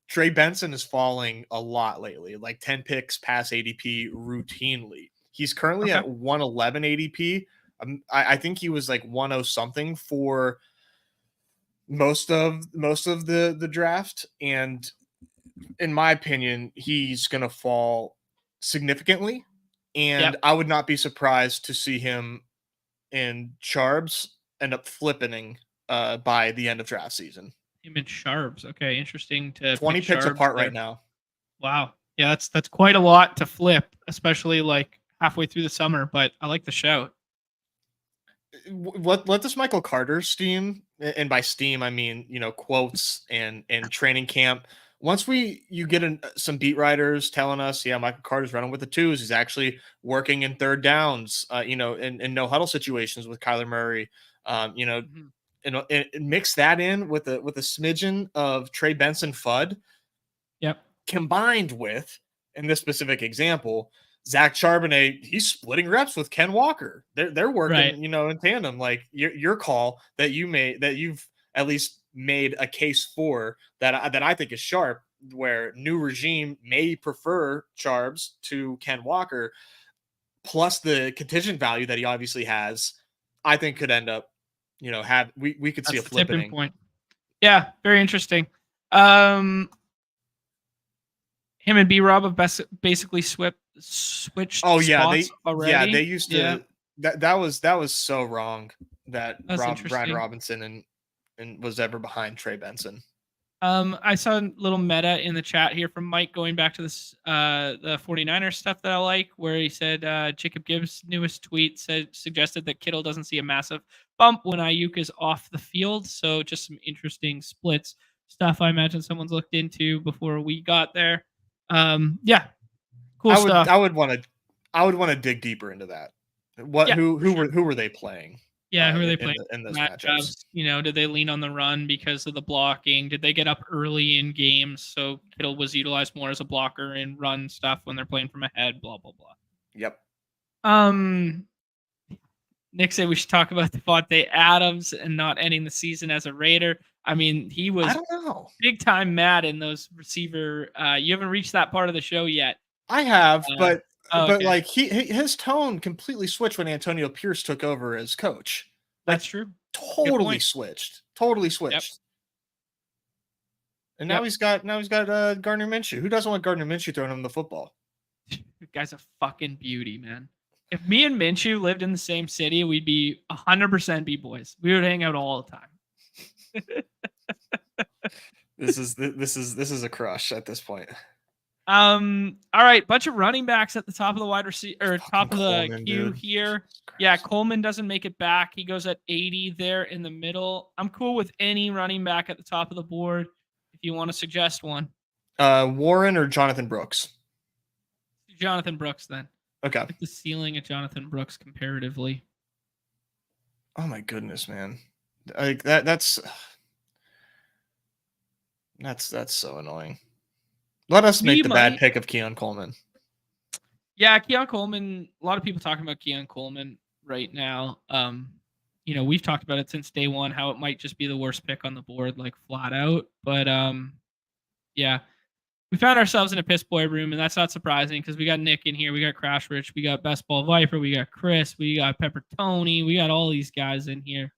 Trey Benson is falling a lot lately, like 10 picks past ADP routinely. He's currently at 111 ADP. I think he was like 10 something for most of the draft, and in my opinion, he's going to fall significantly, and I would not be surprised to see him in Charbs end up flipping by the end of draft season.
Him and Charbs. Okay, interesting. To
20 picks apart
there
right now.
Wow. Yeah, that's quite a lot to flip, especially like halfway through the summer, but I like the shout.
Let this Michael Carter steam, and by steam I mean, quotes and training camp. Once you get some beat writers telling us, yeah, Michael Carter's running with the twos. He's actually working in third downs, in no huddle situations with Kyler Murray. And mix that in with a smidgen of Trey Benson FUD.
Yep.
Combined with, in this specific example, Zach Charbonnet, he's splitting reps with Ken Walker. They're working, in tandem. Like your call that you've at least made a case for that I think is sharp, where new regime may prefer Charbs to Ken Walker, plus the contingent value that he obviously has, I think could end up, we could see a flipping
point. Yeah, very interesting. Him and B-Rob have basically switched.
Oh yeah,
spots already.
Yeah, they used to. Yeah. That was so wrong that Brian Robinson and was ever behind Trey Benson.
I saw a little meta in the chat here from Mike going back to this the 49ers stuff that I like, where he said Jacob Gibbs' newest tweet suggested that Kittle doesn't see a massive bump when Aiyuk is off the field. So just some interesting splits stuff I imagine someone's looked into before we got there. Cool stuff.
I would want to dig deeper into that. Who were they playing?
Yeah, who are they playing
in those matchups?
Did they lean on the run because of the blocking? Did they get up early in games so Kittle was utilized more as a blocker and run stuff when they're playing from ahead? Blah blah blah.
Yep.
Nick said we should talk about Devontae Adams and not ending the season as a Raider. I mean, he was
I don't know.
Big time mad in those receiver. You haven't reached that part of the show yet.
I have, but like his tone completely switched when Antonio Pierce took over as coach. Like,
that's true.
Totally switched. Yep. And now he's got Gardner Minshew. Who doesn't want Gardner Minshew throwing him the football?
The guy's a fucking beauty, man. If me and Minshew lived in the same city, we'd be 100% be boys. We would hang out all the time.
This is a crush at this point.
All right, bunch of running backs at the top of the wide receiver or top of the
Coleman,
queue
dude.
here. Yeah, Coleman doesn't make it back. He goes at 80 there in the middle. I'm cool with any running back at the top of the board if you want to suggest one.
Warren or Jonathan Brooks?
Jonathan Brooks then.
Okay.
I like the ceiling of Jonathan Brooks comparatively.
Oh my goodness, man. Like that's so annoying. Let us make the bad pick of Keon Coleman.
Yeah, Keon Coleman. A lot of people talking about Keon Coleman right now. We've talked about it since day one, how it might just be the worst pick on the board, like flat out. But yeah, we found ourselves in a piss boy room, and that's not surprising because we got Nick in here, we got Crash Rich, we got Best Ball Viper, we got Chris, we got Pepper Tony, we got all these guys in here.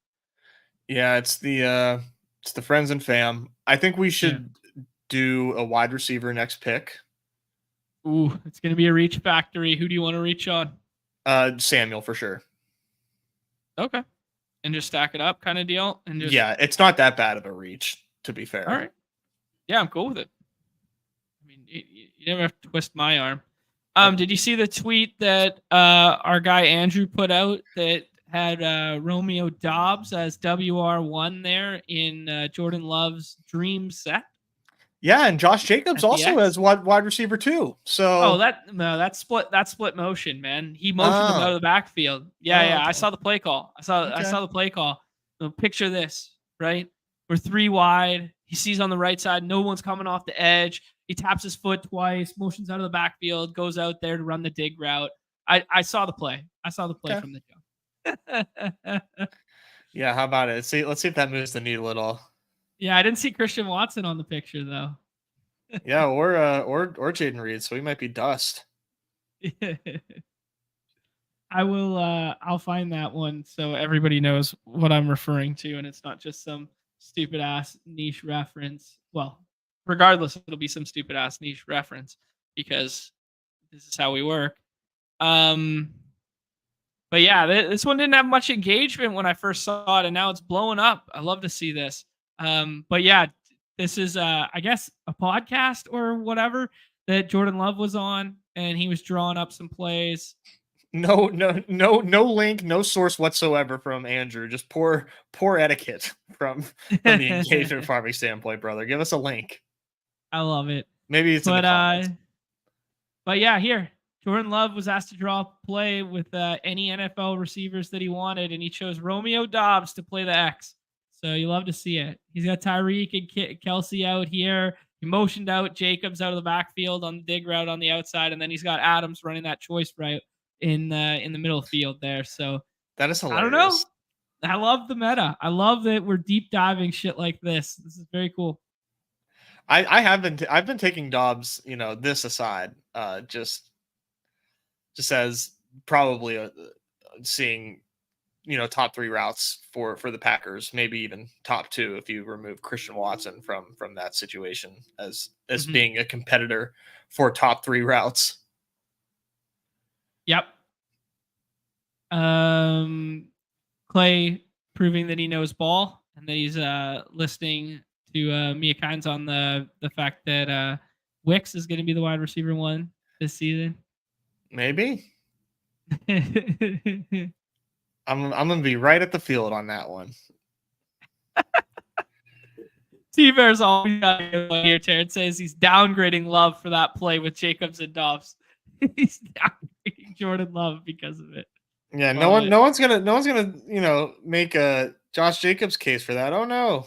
Yeah, it's the friends and fam. I think we should do a wide receiver next pick.
Ooh, it's gonna be a reach factory. Who do you want to reach on?
Samuel for sure.
Okay, and just stack it up, kind of deal. And just
it's not that bad of a reach, to be fair.
All right. Yeah, I'm cool with it. I mean, you never have to twist my arm. Did you see the tweet that our guy Andrew put out that had Romeo Doubs as WR1 there in Jordan Love's dream set?
Yeah, and Josh Jacobs
At the
also
X?
has wide receiver too. So
that's split motion, man. He motioned him out of the backfield. Yeah. I
okay.
saw the play call. I
Okay.
saw the play call. So picture this, right? We're 3 wide. He sees on the right side, no one's coming off the edge. He taps his foot twice, motions out of the backfield, goes out there to run the dig route. I saw the play. I saw the play
Okay.
from the jump.
Yeah, how about it? Let's see if that moves the needle at all.
Yeah, I didn't see Christian Watson on the picture though.
Yeah, or Jaden Reed, so he might be dust.
I will I'll find that one so everybody knows what I'm referring to and it's not just some stupid ass niche reference. Well, regardless, it'll be some stupid ass niche reference because this is how we work. But yeah, this one didn't have much engagement when I first saw it and now it's blowing up. I love to see this. But yeah, this is I guess a podcast or whatever that Jordan Love was on and he was drawing up some plays.
No link, no source whatsoever from Andrew. Just poor etiquette from the engagement farming standpoint, brother. Give us a link.
I love it.
Maybe it's in the comments.
But yeah, here Jordan Love was asked to draw a play with any NFL receivers that he wanted, and he chose Romeo Doubs to play the X. So you love to see it. He's got Tyreek and Kelsey out here. He motioned out Jacobs out of the backfield on the dig route on the outside, and then he's got Adams running that choice route in the middle field there. So
that is hilarious.
I don't know. I love the meta. I love that we're deep diving shit like this. This is very cool.
I've been taking Dobbs, this aside, just as probably seeing, top 3 routes for the Packers, maybe even top 2 if you remove Christian Watson from that situation as being a competitor for top 3 routes.
Yep. Clay proving that he knows ball and that he's listening to Mia Kynes on the fact that Wicks is going to be the wide receiver 1 this season.
Maybe. I'm gonna be right at the field on that one.
T-Bear's always got here. Terrence says he's downgrading Love for that play with Jacobs and Dobbs. He's downgrading Jordan Love because of it.
Yeah, no one's gonna make a Josh Jacobs case for that. Oh no,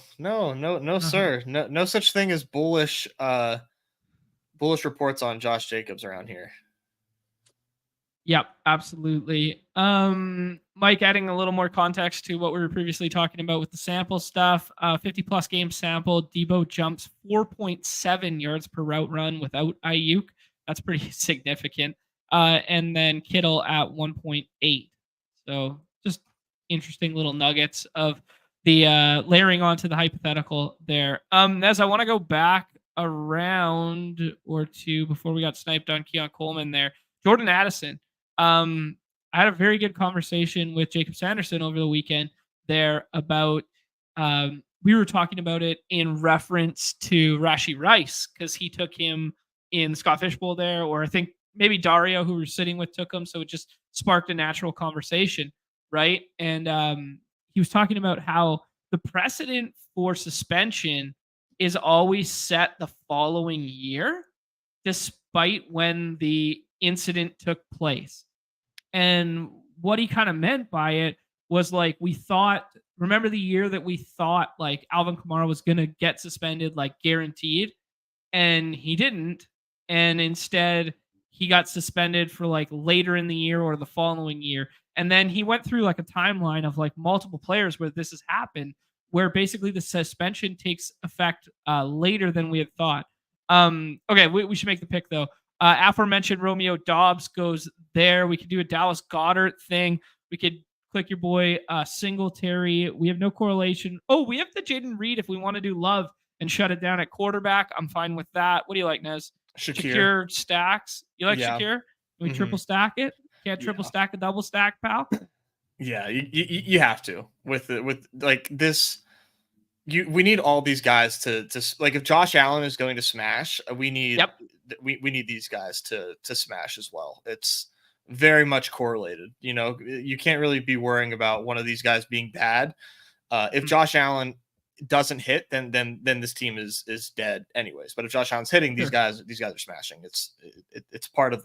sir. No such thing as bullish reports on Josh Jacobs around here.
Yep, absolutely. Mike, adding a little more context to what we were previously talking about with the sample stuff, 50 plus game sample, Debo jumps 4.7 yards per route run without Aiyuk. That's pretty significant. And then Kittle at 1.8. So just interesting little nuggets of the layering onto the hypothetical there. As I want to go back a round or two before we got sniped on Keon Coleman there. Jordan Addison. I had a very good conversation with Jacob Sanderson over the weekend there about we were talking about it in reference to Rashee Rice because he took him in the Scott Fish Bowl there, or I think maybe Dario, who we were sitting with, took him. So it just sparked a natural conversation, right? And he was talking about how the precedent for suspension is always set the following year, despite when the incident took place. And what he kind of meant by it was like, we thought, remember the year that we thought like Alvin Kamara was going to get suspended, like guaranteed, and he didn't. And instead he got suspended for like later in the year or the following year. And then he went through like a timeline of like multiple players where this has happened, where basically the suspension takes effect later than we had thought. Okay, we should make the pick though. Aforementioned Romeo Doubs goes there. We could do a Dallas Goedert thing. We could click your boy Singletary. We have no correlation. Oh, we have the Jaden Reed if we want to do Love and shut it down at quarterback. I'm fine with that. What do you like, Nez? Shakir stacks. You like Shakir? Can we triple stack it? Can't triple stack a double stack, pal?
Yeah, you have to with like this. We need all these guys to like, if Josh Allen is going to smash, we need we need these guys to smash as well. It's very much correlated. You can't really be worrying about one of these guys being bad. If Josh Allen doesn't hit, then this team is dead anyways. But if Josh Allen's hitting, these guys are smashing. It's part of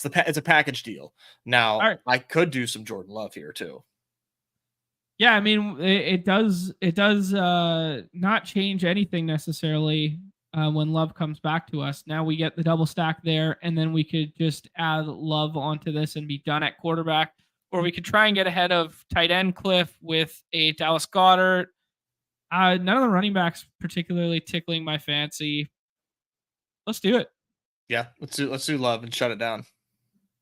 it's a package deal. Now
All right.
I could do some Jordan Love here too.
Yeah, I mean, it does not change anything necessarily when Love comes back to us. Now we get the double stack there, and then we could just add Love onto this and be done at quarterback. Or we could try and get ahead of tight end Cliff with a Dallas Goedert. None of the running backs particularly tickling my fancy. Let's do it.
Yeah, let's do Love and shut it down.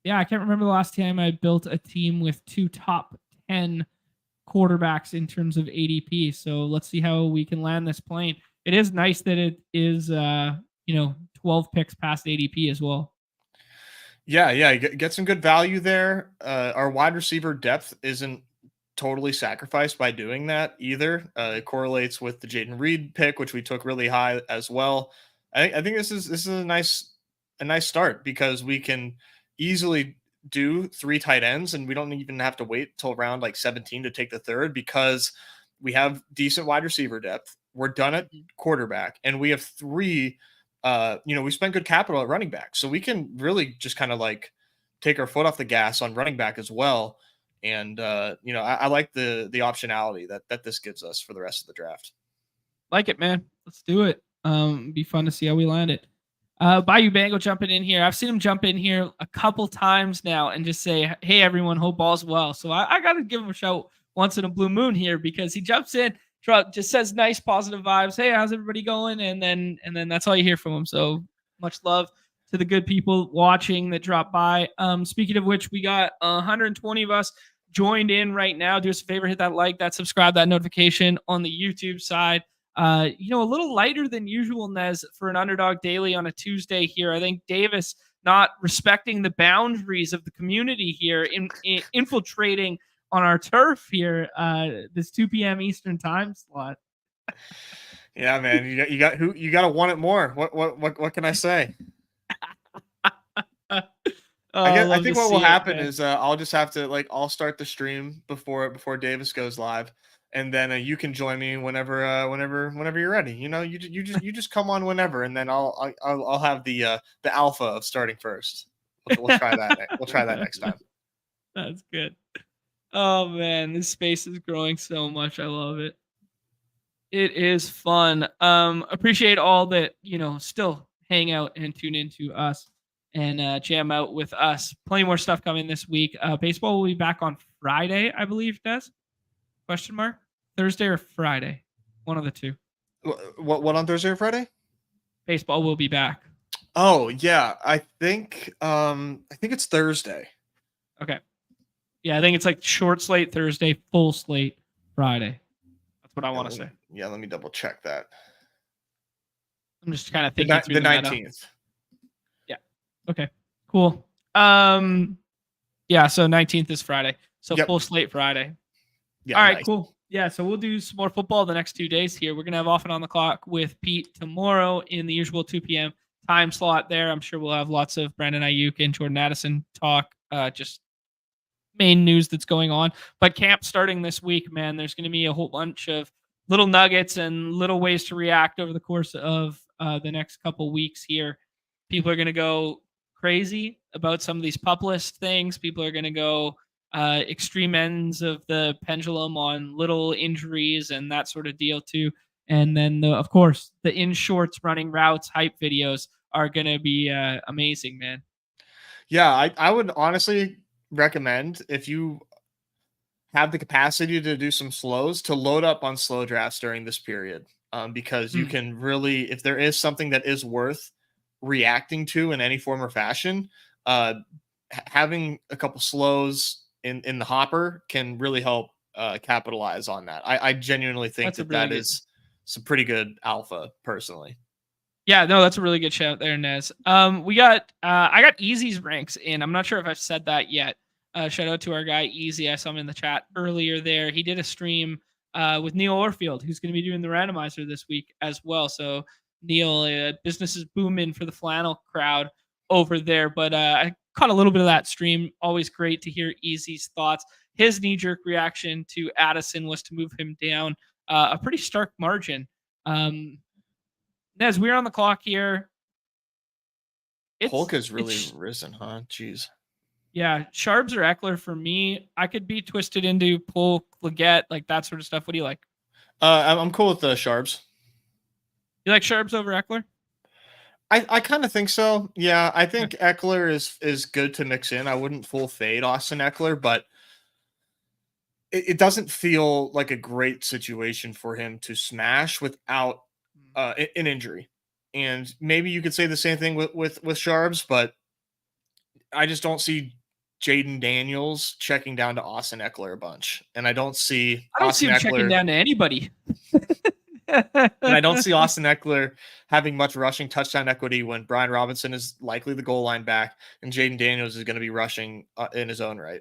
Yeah, I can't remember the last time I built a team with 2 top 10 quarterbacks in terms of ADP. So let's see how we can land this plane. It is nice that it is 12 picks past ADP as well.
Yeah, get some good value there. Our wide receiver depth isn't totally sacrificed by doing that either. It correlates with the Jaden Reed pick, which we took really high as well. I think this is a nice start because we can easily do 3 tight ends and we don't even have to wait till round like 17 to take the third because we have decent wide receiver depth. We're done at quarterback and we have 3 we spent good capital at running back. So we can really just kind of like take our foot off the gas on running back as well. And I like the optionality that this gives us for the rest of the draft.
Like it, man. Let's do it. Be fun to see how we land it. Bayou Bango jumping in here. I've seen him jump in here a couple times now and just say, "Hey, everyone, hope all's well." So I got to give him a shout once in a blue moon here because he jumps in, just says nice, positive vibes. Hey, how's everybody going? And then that's all you hear from him. So much love to the good people watching that dropped by. Speaking of which, we got 120 of us joined in right now. Do us a favor, hit that like, that subscribe, that notification on the YouTube side. A little lighter than usual, Nez, for an Underdog Daily on a Tuesday here. I think Davis not respecting the boundaries of the community here, infiltrating on our turf here, this 2 p.m. Eastern time slot.
Yeah, man, you got to want it more. What can I say? I think what will happen is I'll just have to I'll start the stream before Davis goes live. And then you can join me whenever you're ready. You just come on whenever, and then I'll have the alpha of starting first. We'll try that. We'll try that next time.
That's good. Oh man, this space is growing so much. I love it. It is fun. Appreciate all that still hang out and tune into us and jam out with us. Plenty more stuff coming this week. Baseball will be back on Friday, I believe. Des? Question mark? Thursday or Friday? One of the two.
What on Thursday or Friday?
Baseball will be back.
Oh yeah, I think it's Thursday.
Okay. Yeah, I think it's like short slate Thursday, full slate Friday. That's what I want to say.
Yeah, let me double check that.
I'm just kind of thinking through
the 19th.
Yeah. Okay. Cool. Yeah. So 19th is Friday. So full slate Friday. Yeah, all right, nice. Cool. Yeah, so we'll do some more football the next 2 days here. We're going to have Off and On the Clock with Pete tomorrow in the usual 2 p.m. time slot there. I'm sure we'll have lots of Brandon Aiyuk and Jordan Addison talk, just main news that's going on. But camp starting this week, man, there's going to be a whole bunch of little nuggets and little ways to react over the course of the next couple weeks here. People are going to go crazy about some of these pup list things. People are going to go extreme ends of the pendulum on little injuries and that sort of deal too. And then of course the in shorts running routes hype videos are going to be amazing, man.
Yeah, I would honestly recommend, if you have the capacity to do some slows, to load up on slow drafts during this period, because you can really, if there is something that is worth reacting to in any form or fashion, having a couple slows in the hopper can really help capitalize on that. I genuinely think that is some pretty good alpha personally.
Yeah, no, that's a really good shout there, Nez. I got Easy's ranks in. I'm not sure if I've said that yet. Shout out to our guy Easy. I saw him in the chat earlier there. He did a stream with Neil Orfield, who's going to be doing the randomizer this week as well. So Neil, business is booming for the flannel crowd over there. But I caught a little bit of that stream. Always great to hear Easy's thoughts. His knee-jerk reaction to Addison was to move him down a pretty stark margin. Nez, we're on the clock here.
Polk has really risen, huh? Jeez.
Yeah, Sharps or Eckler for me. I could be twisted into Polk, Leggett, like that sort of stuff. What do you like?
I'm cool with the Sharps.
You like Sharps over Eckler?
I kind of think so. Yeah, I think Eckler is good to mix in. I wouldn't full fade Austin Eckler, but it doesn't feel like a great situation for him to smash without an injury. And maybe you could say the same thing with Sharps, but I just don't see Jaden Daniels checking down to Austin Eckler a bunch, and I don't see
him checking down to anybody.
And I don't see Austin Eckler having much rushing touchdown equity when Brian Robinson is likely the goal line back and Jaden Daniels is going to be rushing in his own right.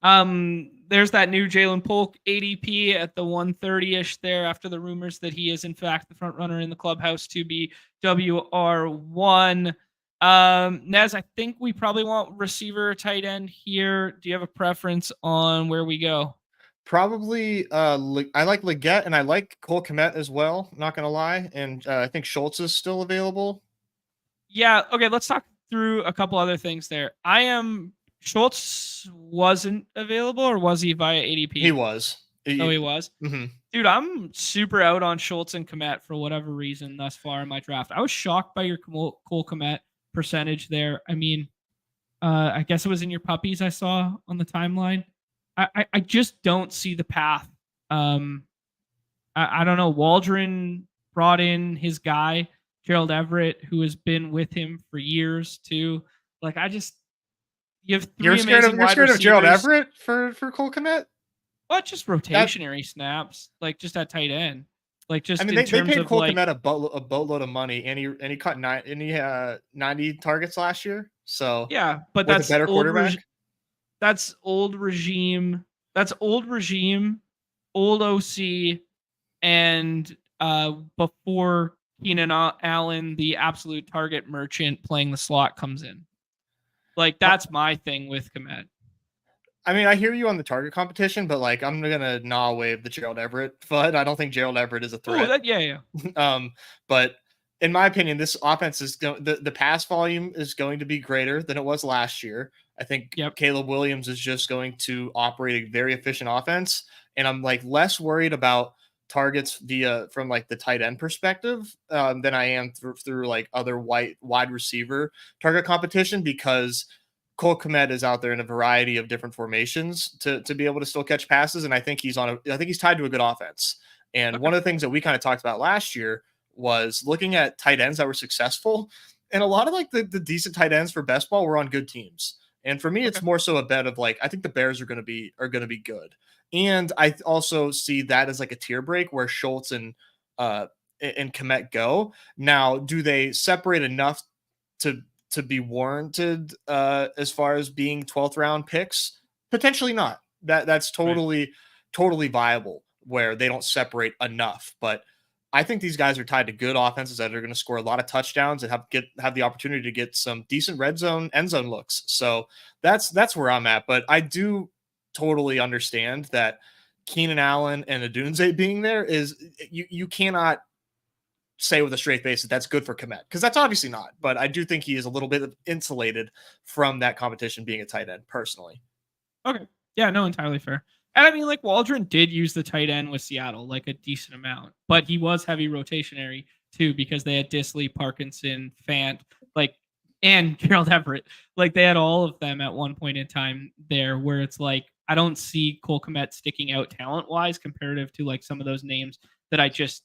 There's that new Jalen Polk ADP at the 130-ish there after the rumors that he is in fact the front runner in the clubhouse to be WR1. Nez, I think we probably want receiver or tight end here. Do you have a preference on where we go?
Probably, I like Leggett and I like Cole Kmet as well. Not gonna lie, and I think Schultz is still available.
Yeah. Okay. Let's talk through a couple other things there. Schultz wasn't available, or was he via ADP?
He was.
He was.
Mm-hmm.
Dude, I'm super out on Schultz and Kmet for whatever reason thus far in my draft. I was shocked by your Cole Kmet percentage there. I mean, I guess it was in your puppies I saw on the timeline. I just don't see the path. I don't know. Waldron brought in his guy, Gerald Everett, who has been with him for years too. Like you have three amazing wide receivers. You're scared of
Gerald Everett for Cole Kmet?
Well, just rotationary snaps, like just at tight end. Like just
they paid Cole Kmet a boatload of money, and he caught 90 targets last year. So
yeah, but that's a better quarterback. That's old regime. That's old regime, old OC, and before Keenan Allen, the absolute target merchant playing the slot, comes in. Like that's my thing with Kmet.
I mean, I hear you on the target competition, but like I'm gonna gnaw away the Gerald Everett FUD. I don't think Gerald Everett is a threat.
Yeah.
But in my opinion, this offense is the pass volume is going to be greater than it was last year. I think Caleb Williams is just going to operate a very efficient offense, and I'm like less worried about targets from like the tight end perspective than I am through like other wide receiver target competition, because Cole Kmet is out there in a variety of different formations to be able to still catch passes, and I think he's tied to a good offense. And one of the things that we kind of talked about last year was looking at tight ends that were successful, and a lot of like the decent tight ends for best ball were on good teams. And for me, it's more so a bet of like I think the Bears are going to be good, and I also see that as like a tier break where Schultz and Kmet go. Now, do they separate enough to be warranted as far as being 12th round picks? Potentially not. That's totally viable where they don't separate enough. But I think these guys are tied to good offenses that are going to score a lot of touchdowns and have the opportunity to get some decent red zone, end zone looks. So that's where I'm at. But I do totally understand that Keenan Allen and Odunze being there is you cannot say with a straight face that that's good for Kmet, because that's obviously not. But I do think he is a little bit insulated from that competition being a tight end personally.
Okay. Yeah, no, entirely fair. And I mean, like Waldron did use the tight end with Seattle, like a decent amount, but he was heavy rotationary too, because they had Disley, Parkinson, Fant, and Gerald Everett. Like they had all of them at one point in time there, where it's like, I don't see Cole Kmet sticking out talent wise comparative to like some of those names that I just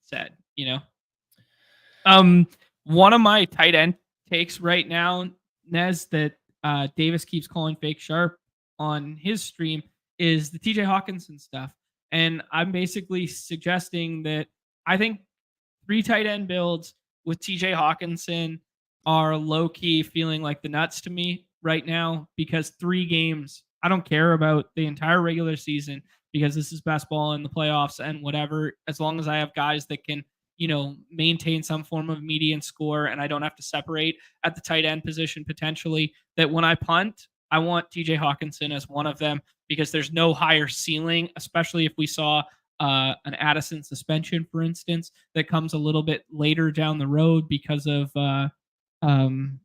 said, one of my tight end takes right now, Nez, that Davis keeps calling fake sharp on his stream is the TJ Hawkinson stuff. And I'm basically suggesting that I think 3 tight end builds with TJ Hawkinson are low key feeling like the nuts to me right now, because 3 games, I don't care about the entire regular season because this is best ball in the playoffs and whatever, as long as I have guys that can, maintain some form of median score and I don't have to separate at the tight end position potentially, that when I punt, I want TJ Hawkinson as one of them, because there's no higher ceiling, especially if we saw an Addison suspension, for instance, that comes a little bit later down the road because of um,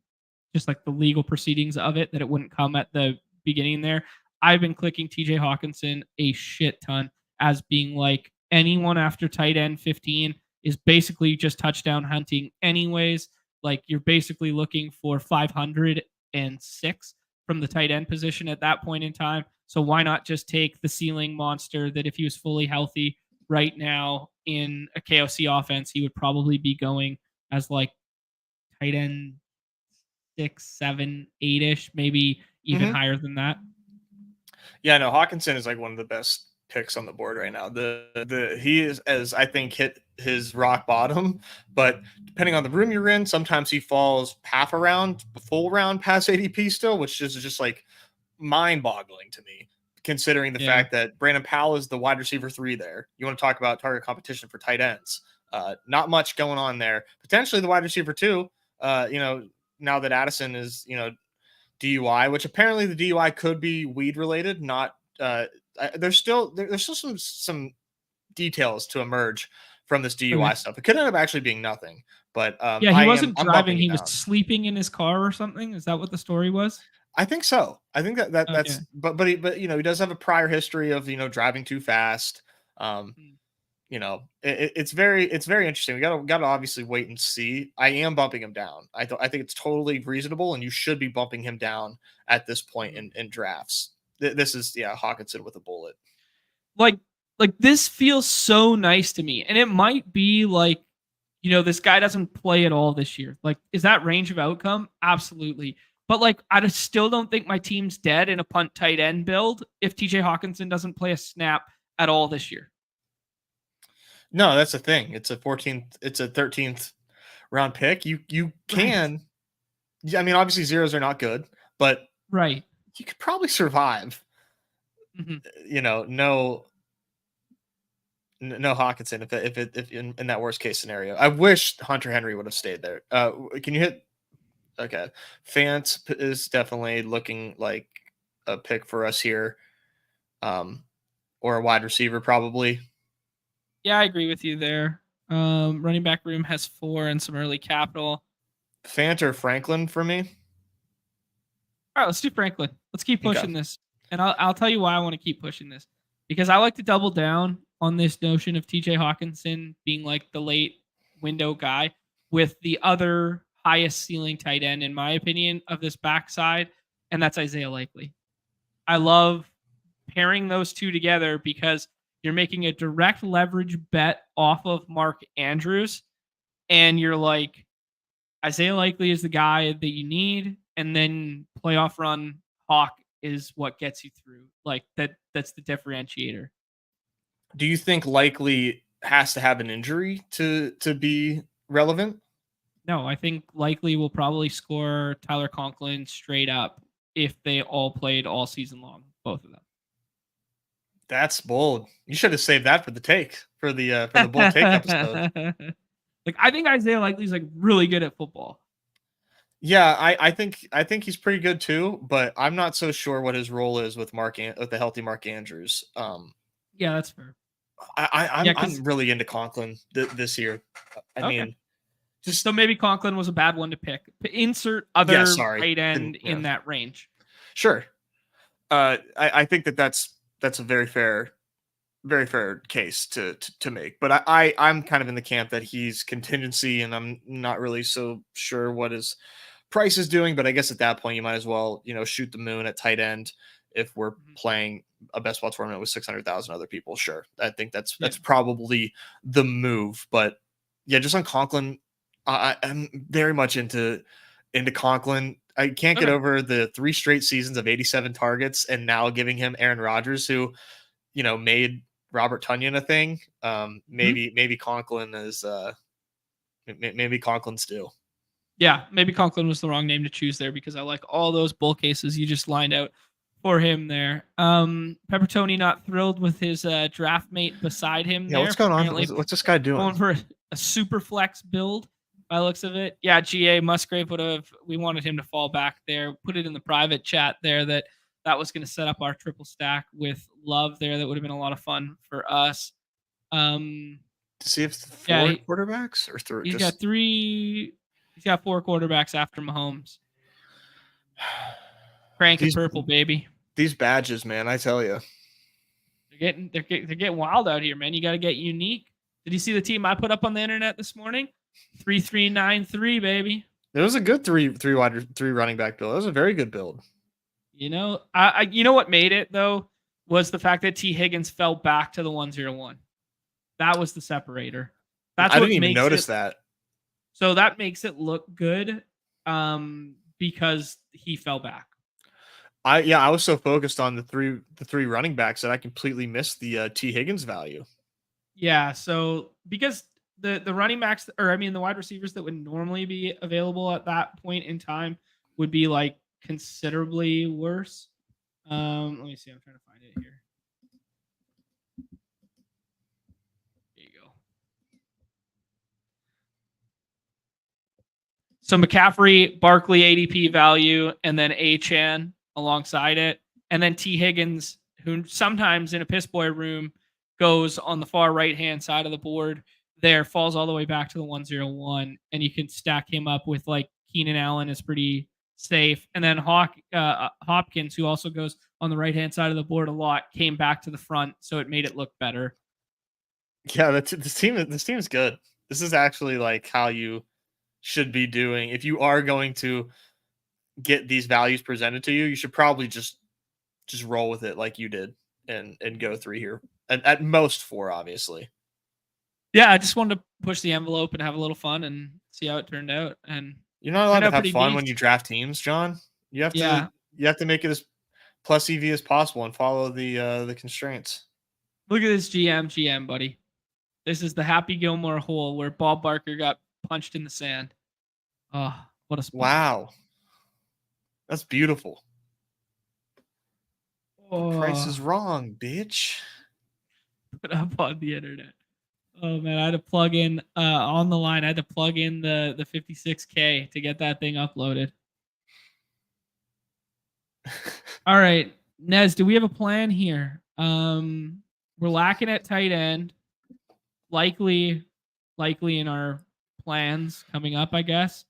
just like the legal proceedings of it, that it wouldn't come at the beginning there. I've been clicking TJ Hawkinson a shit ton as being like anyone after tight end 15 is basically just touchdown hunting anyways. Like you're basically looking for 506 from the tight end position at that point in time. So why not just take the ceiling monster that if he was fully healthy right now in a KOC offense, he would probably be going as like tight end 6, 7, 8-ish, maybe even higher than that.
Yeah, no, Hawkinson is like one of the best picks on the board right now. He is, as I think, hit his rock bottom, but depending on the room you're in, sometimes he falls half a round, full round past ADP still, which is just like mind-boggling to me, considering the fact that Brandon Powell is the wide receiver 3 there. You want to talk about target competition for tight ends? Not much going on there. Potentially the wide receiver 2. Now that Addison is DUI, which apparently the DUI could be weed related. Not there's still some details to emerge from this DUI stuff. It could end up actually being nothing. But
he wasn't driving; he was sleeping in his car or something. Is that what the story was?
I think so. I think that's but he does have a prior history of driving too fast. It's very interesting. We gotta obviously wait and see. I am bumping him down. I think it's totally reasonable, and you should be bumping him down at this point in drafts. This is Hawkinson with a bullet.
Like this feels so nice to me, and it might be like this guy doesn't play at all this year. Like, is that range of outcome? Absolutely. But like, I still don't think my team's dead in a punt tight end build if TJ Hawkinson doesn't play a snap at all this year.
No, that's the thing. It's a 13th round pick. You can, I mean, obviously zeros are not good, but you could probably survive. No Hawkinson if in that worst case scenario. I wish Hunter Henry would have stayed there. Can you hit? Okay, Fant is definitely looking like a pick for us here, or a wide receiver probably.
Yeah, I agree with you there. Running back room has 4 and some early capital.
Fant or Franklin for me.
All right, let's do Franklin. Let's keep pushing this, and I'll tell you why I want to keep pushing this, because I like to double down on this notion of TJ Hawkinson being like the late window guy with the other highest ceiling tight end, in my opinion, of this backside, and that's Isaiah Likely. I love pairing those two together because you're making a direct leverage bet off of Mark Andrews, and you're like, Isaiah Likely is the guy that you need, and then playoff run Hawk is what gets you through. Like that's the differentiator.
Do you think Likely has to have an injury to be relevant?
No, I think Likely will probably score Tyler Conklin straight up if they all played all season long, both of them.
That's bold. You should have saved that for the bold take episode.
Like, I think Isaiah Likely's like really good at football.
Yeah, I think he's pretty good too, but I'm not so sure what his role is with the healthy Mark Andrews.
Yeah, that's fair.
I'm really into Conklin this year. I mean,
just so maybe Conklin was a bad one to pick. Insert other tight end in that range.
Sure. I think that's a very fair case to make. But I'm kind of in the camp that he's contingency, and I'm not really so sure what his price is doing. But I guess at that point, you might as well shoot the moon at tight end if we're playing a best ball tournament with 600,000 other people. Sure, I think that's probably the move. But yeah, just on Conklin, I'm very much into Conklin. I can't get over the 3 straight seasons of 87 targets, and now giving him Aaron Rodgers, who made Robert Tonyan a thing. Maybe Conklin is maybe Conklin's due.
Yeah, maybe Conklin was the wrong name to choose there, because I like all those bull cases you just lined out for him there. Peppertoni not thrilled with his draft mate beside him.
Yeah, what's going on? What's this guy doing?
Going for a super flex build by the looks of it. Yeah, GA Musgrave we wanted him to fall back there. Put it in the private chat there that was going to set up our triple stack with Love there. That would have been a lot of fun for us.
To see if four
Yeah,
quarterbacks or three.
He's got 4 quarterbacks after Mahomes. Crank it purple, baby.
These badges, man, I tell you.
They're getting wild out here, man. You got to get unique. Did you see the team I put up on the internet this morning? 3-3-9-3, baby.
It was a good three running back build. It was a very good build.
You know, you know what made it though was the fact that T. Higgins fell back to the 1-0-1. That was the separator.
I didn't even notice that.
So that makes it look good, because he fell back.
I was so focused on the three running backs that I completely missed the T. Higgins value.
Yeah, so because the running backs, or I mean the wide receivers that would normally be available at that point in time would be like considerably worse. Let me see. I'm trying to find it here. There you go. So McCaffrey, Barkley ADP value, and then Achane alongside it. And then T. Higgins, who sometimes in a piss boy room goes on the far right-hand side of the board there, falls all the way back to the 1-0-1. And you can stack him up with like Keenan Allen is pretty safe. And then Hopkins, who also goes on the right-hand side of the board a lot, came back to the front. So it made it look better.
Yeah, this team is good. This is actually like how you should be doing. If you are going to get these values presented to you, you should probably just roll with it like you did and go 3 here. At most 4, obviously.
Yeah, I just wanted to push the envelope and have a little fun and see how it turned out. And
you're not allowed to have fun when you draft teams, John. You have to make it as plus EV as possible and follow the constraints.
Look at this GM, buddy. This is the Happy Gilmore hole where Bob Barker got punched in the sand. Oh, what a spot.
Wow. That's beautiful.
Oh.
The price is wrong, bitch.
Put up on the internet. Oh man, I had to plug in on the line. I had to plug in the 56K to get that thing uploaded. All right, Nez, do we have a plan here? We're lacking at tight end. Likely in our plans coming up, I guess.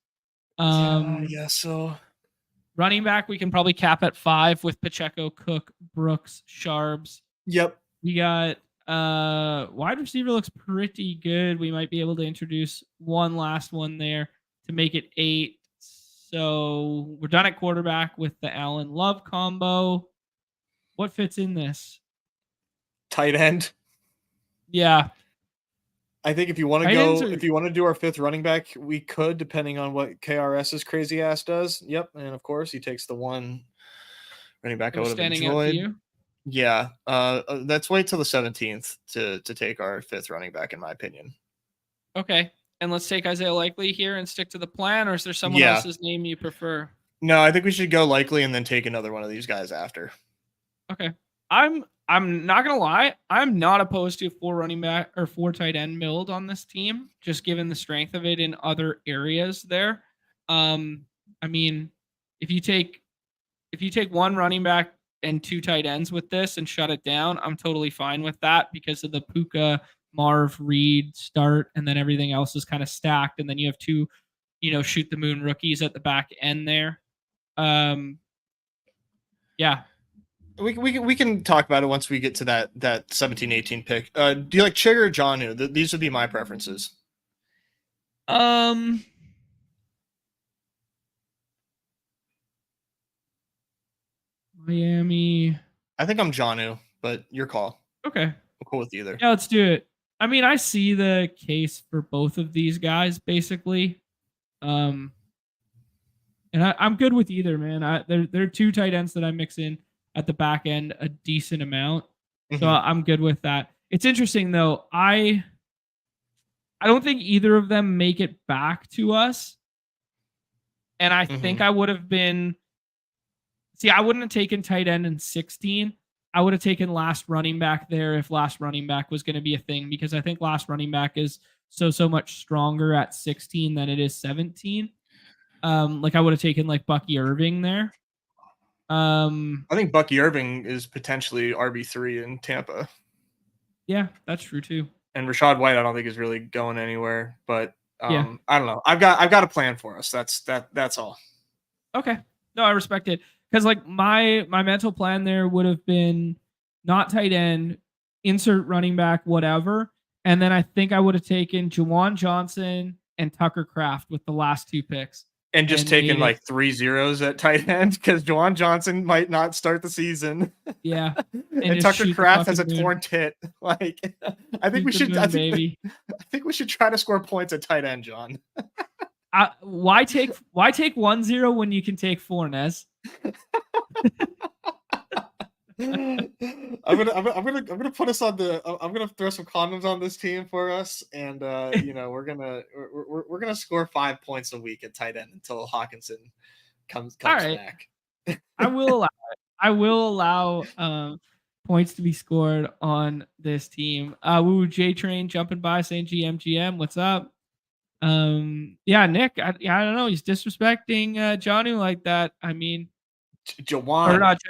Yeah, so
running back, we can probably cap at 5 with Pacheco, Cook, Brooks, Sharbs.
Yep.
We got wide receiver looks pretty good. We might be able to introduce one last one there to make it 8. So we're done at quarterback with the Allen Love combo. What fits in this?
Tight end.
Yeah.
I think if you want to do our 5th running back, we could, depending on what KRS's crazy ass does. Yep. And of course he takes the one running back I would have enjoyed. Yeah. Let's wait till the 17th to take our 5th running back, in my opinion.
Okay. And let's take Isaiah Likely here and stick to the plan, or is there someone else's name you prefer?
No, I think we should go Likely and then take another one of these guys after.
Okay. I'm not gonna lie, I'm not opposed to 4 running back or 4 tight end build on this team, just given the strength of it in other areas there. I mean, if you take 1 running back and 2 tight ends with this and shut it down, I'm totally fine with that because of the Puka, Marv, Reed start, and then everything else is kind of stacked, and then you have 2, shoot the moon rookies at the back end there. Yeah.
We can talk about it once we get to that 17-18 pick. Do you like Chigga or Jonnu? These would be my preferences.
Miami.
I think I'm Jonnu, but your call.
Okay.
I'm cool with either.
Yeah, let's do it. I mean, I see the case for both of these guys, basically. And I'm good with either, man. There are 2 tight ends that I mix in at the back end a decent amount. Mm-hmm. So I'm good with that. It's interesting though. I don't think either of them make it back to us. And I think I would have been I wouldn't have taken tight end in 16. I would have taken last running back there if last running back was going to be a thing, because I think last running back is so much stronger at 16 than it is 17. Like I would have taken like Bucky Irving there.
I think Bucky Irving is potentially RB3 in Tampa.
Yeah, that's true too.
and Rashad White I don't think is really going anywhere. But
Yeah.
I don't know. I've got a plan for us. That's all.
Okay. No, I respect it. Because like my mental plan there would have been not tight end, insert running back, whatever. And then I think I would have taken Juwan Johnson and Tucker Kraft with the last 2 picks.
And just taking like 3 zeros at tight end because Juwan Johnson might not start the season.
Yeah.
And Tucker Kraft has a torn tit. Like I think we should I think we should try to score points at tight end, John.
Why take 1-0 when you can take 4, Nez?
I'm gonna put us on the. I'm gonna throw some condoms on this team for us, and we're gonna score 5 points a week at tight end until Hawkinson comes back.
I will allow it. I will allow points to be scored on this team. Woo J Train jumping by saying GM, what's up? Yeah, Nick, I don't know. He's disrespecting Johnny like that. I mean,
Jawan.
Or not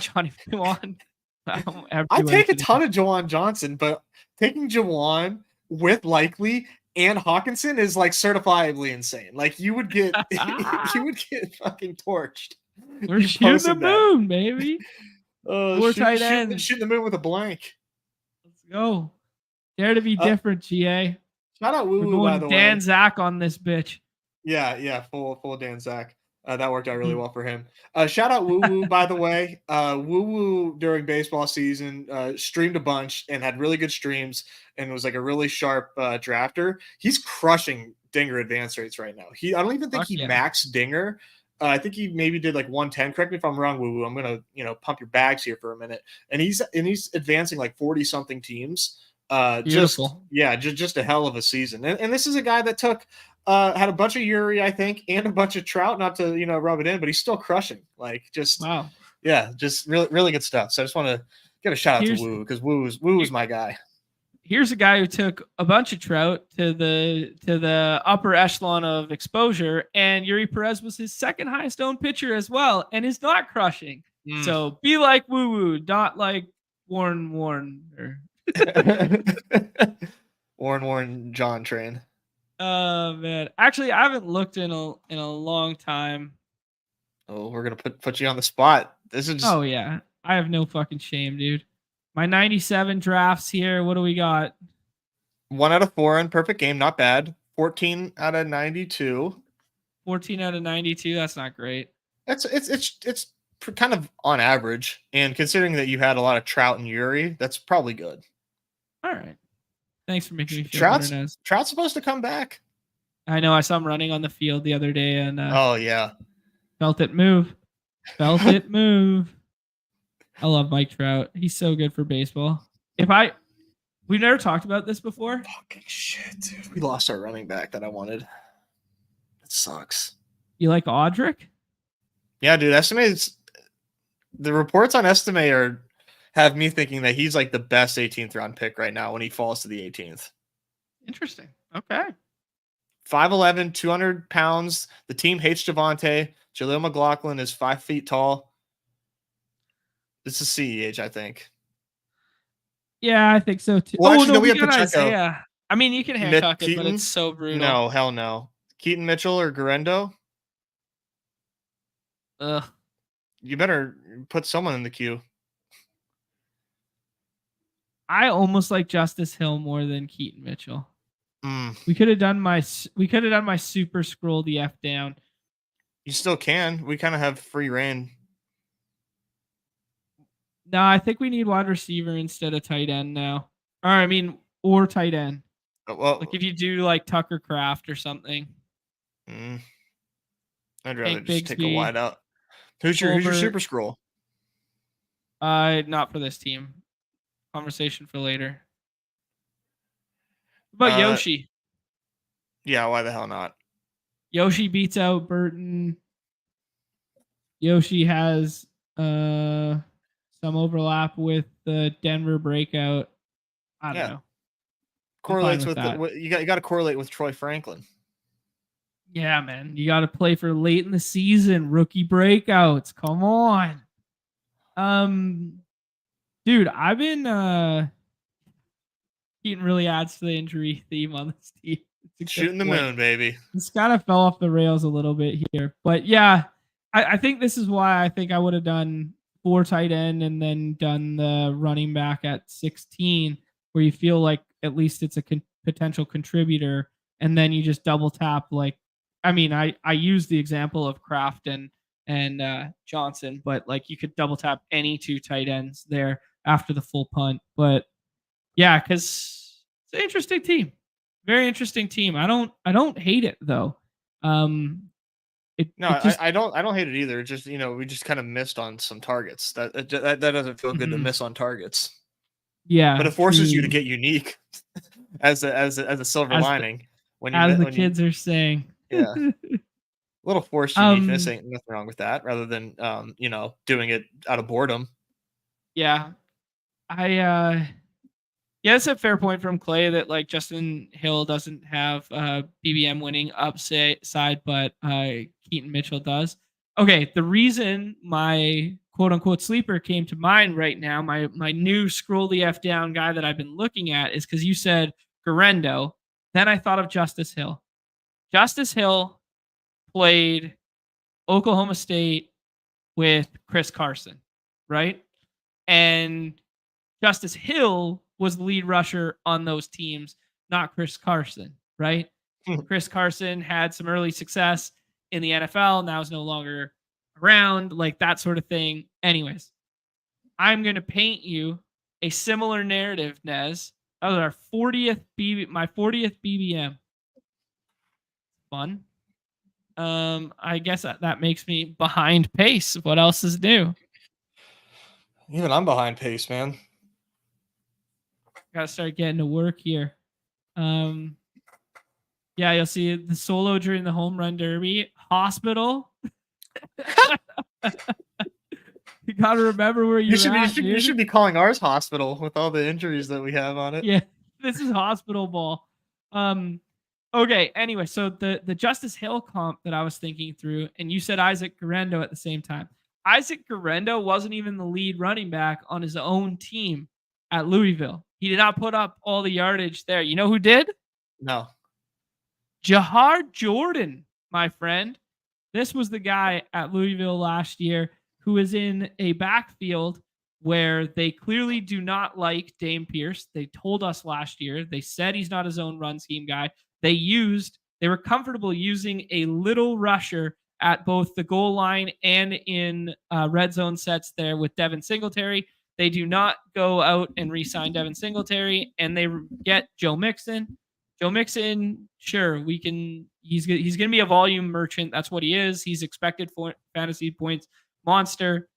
Johnny. Jawan.
I take a ton of Juwan Johnson, but taking Juwan with Likely and Hawkinson is like certifiably insane. Like you would get fucking torched.
We're shooting the moon, baby.
We're tight ends. Shooting the moon with a blank.
Let's go. Dare to be different, GA.
Shout out Woo Woo, by the way.
Dan Zach on this bitch.
Yeah, full Dan Zach. That worked out really well for him. Shout out Woo Woo, by the way. Woo Woo during baseball season streamed a bunch and had really good streams and was like a really sharp drafter. He's crushing Dinger advance rates right now. I don't even think he maxed Dinger. I think he maybe did like 110. Correct me if I'm wrong, Woo Woo. I'm gonna pump your bags here for a minute. And he's advancing like 40 something teams.
Beautiful.
Just a hell of a season. And this is a guy that took. Had a bunch of Yuri, I think, and a bunch of Trout. Not to rub it in, but he's still crushing. Like wow, yeah, just really really good stuff. So I just want to give a shout out to Woo because Woo is my guy.
Here's a guy who took a bunch of Trout to the upper echelon of exposure, and Yuri Perez was his second highest owned pitcher as well, and is not crushing. So be like Woo Woo, not like Warren or
Warren John Train.
Oh man, actually, I haven't looked in a long time.
Oh, we're gonna put you on the spot. This is.
Oh yeah, I have no fucking shame, dude. My 97 drafts here. What do we got?
1 out of 4 in perfect game, not bad. 14 out of 92.
14 out of 92. That's not great.
It's kind of on average, and considering that you had a lot of Trout and Yuri, that's probably good.
All right. Thanks for making me feel better.
Trout's supposed to come back.
I know. I saw him running on the field the other day, and
oh yeah,
felt it move. Felt it move. I love Mike Trout. He's so good for baseball. We've never talked about this before.
Fucking shit, dude. We lost our running back that I wanted. It sucks.
You like Audric?
Yeah, dude. The reports on Estime have me thinking that he's like the best 18th round pick right now when he falls to the 18th.
Interesting. Okay.
5'11", 200 pounds. The team hates Javonte. Jaleel McLaughlin is 5 feet tall. This is CEH, I think.
Yeah, I think so too.
Well, actually, no, we have Pacheco.
Isaiah. I mean, you can Hancock it, but it's so brutal.
No, hell no. Keaton Mitchell or Garendo?
Ugh.
You better put someone in the queue.
I almost like Justice Hill more than Keaton Mitchell.
Mm.
We could have done my super scroll the F down.
You still can. We kind of have free reign.
No, I think we need wide receiver instead of tight end now. Or tight end.
Well,
like if you do like Tucker Kraft or something.
I'd rather just take a wide out. Who's your super scroll?
Not for this team. Conversation for later. What about Yoshi?
Yeah, why the hell not?
Yoshi beats out Burton. Yoshi has some overlap with the Denver breakout. I don't know.
Correlates with you got to correlate with Troy Franklin.
Yeah, man. You got to play for late in the season rookie breakouts. Come on. Dude, I've been Keaton really adds to the injury theme on this team.
Shooting the moon, baby.
It's kind of fell off the rails a little bit here. But yeah, I think this is why I think I would have done 4 tight end and then done the running back at 16, where you feel like at least it's a potential contributor. And then you just double tap. Like, I mean, I use the example of Kraft and Johnson, but like you could double tap any 2 tight ends there after the full punt. But yeah, because it's an interesting team. Very interesting team. I don't hate it though.
I don't hate it either. It's just, we just kind of missed on some targets. That doesn't feel good to miss on targets.
Yeah,
but it forces you to get unique as a silver lining.
When the kids are saying,
yeah, a little forced uniqueness ain't nothing wrong with that. Rather than doing it out of boredom.
Yeah, yeah, it's a fair point from Clay that like Justin Hill doesn't have BBM winning upside, but Keaton Mitchell does. Okay, the reason my quote unquote sleeper came to mind right now, my new scroll the F down guy that I've been looking at, is because you said Garendo. Then I thought of Justice Hill. Justice Hill played Oklahoma State with Chris Carson, right? And Justice Hill was the lead rusher on those teams, not Chris Carson, right? Chris Carson had some early success in the NFL, now is no longer around, like that sort of thing. Anyways, I'm going to paint you a similar narrative, Nez. That was my 40th BBM. Fun. I guess that makes me behind pace. What else is new?
Even I'm behind pace, man.
Gotta start getting to work here. Yeah, you'll see the solo during the home run derby. Hospital. You gotta remember where you
should be calling ours hospital with all the injuries that we have on it.
Yeah, this is hospital ball. Okay, anyway, so the Justice Hill comp that I was thinking through, and you said Isaac Garendo at the same time. Isaac Garendo wasn't even the lead running back on his own team at Louisville. He did not put up all the yardage there. You know who did?
No.
Jahar Jordan, my friend. This was the guy at Louisville last year who was in a backfield where they clearly do not like Dame Pierce. They told us last year. They said he's not his own run scheme guy. They were comfortable using a little rusher at both the goal line and in red zone sets there with Devin Singletary. They do not go out and re-sign Devin Singletary, and they get Joe Mixon. Joe Mixon, sure, he's going to be a volume merchant. That's what he is. He's expected for fantasy points monster.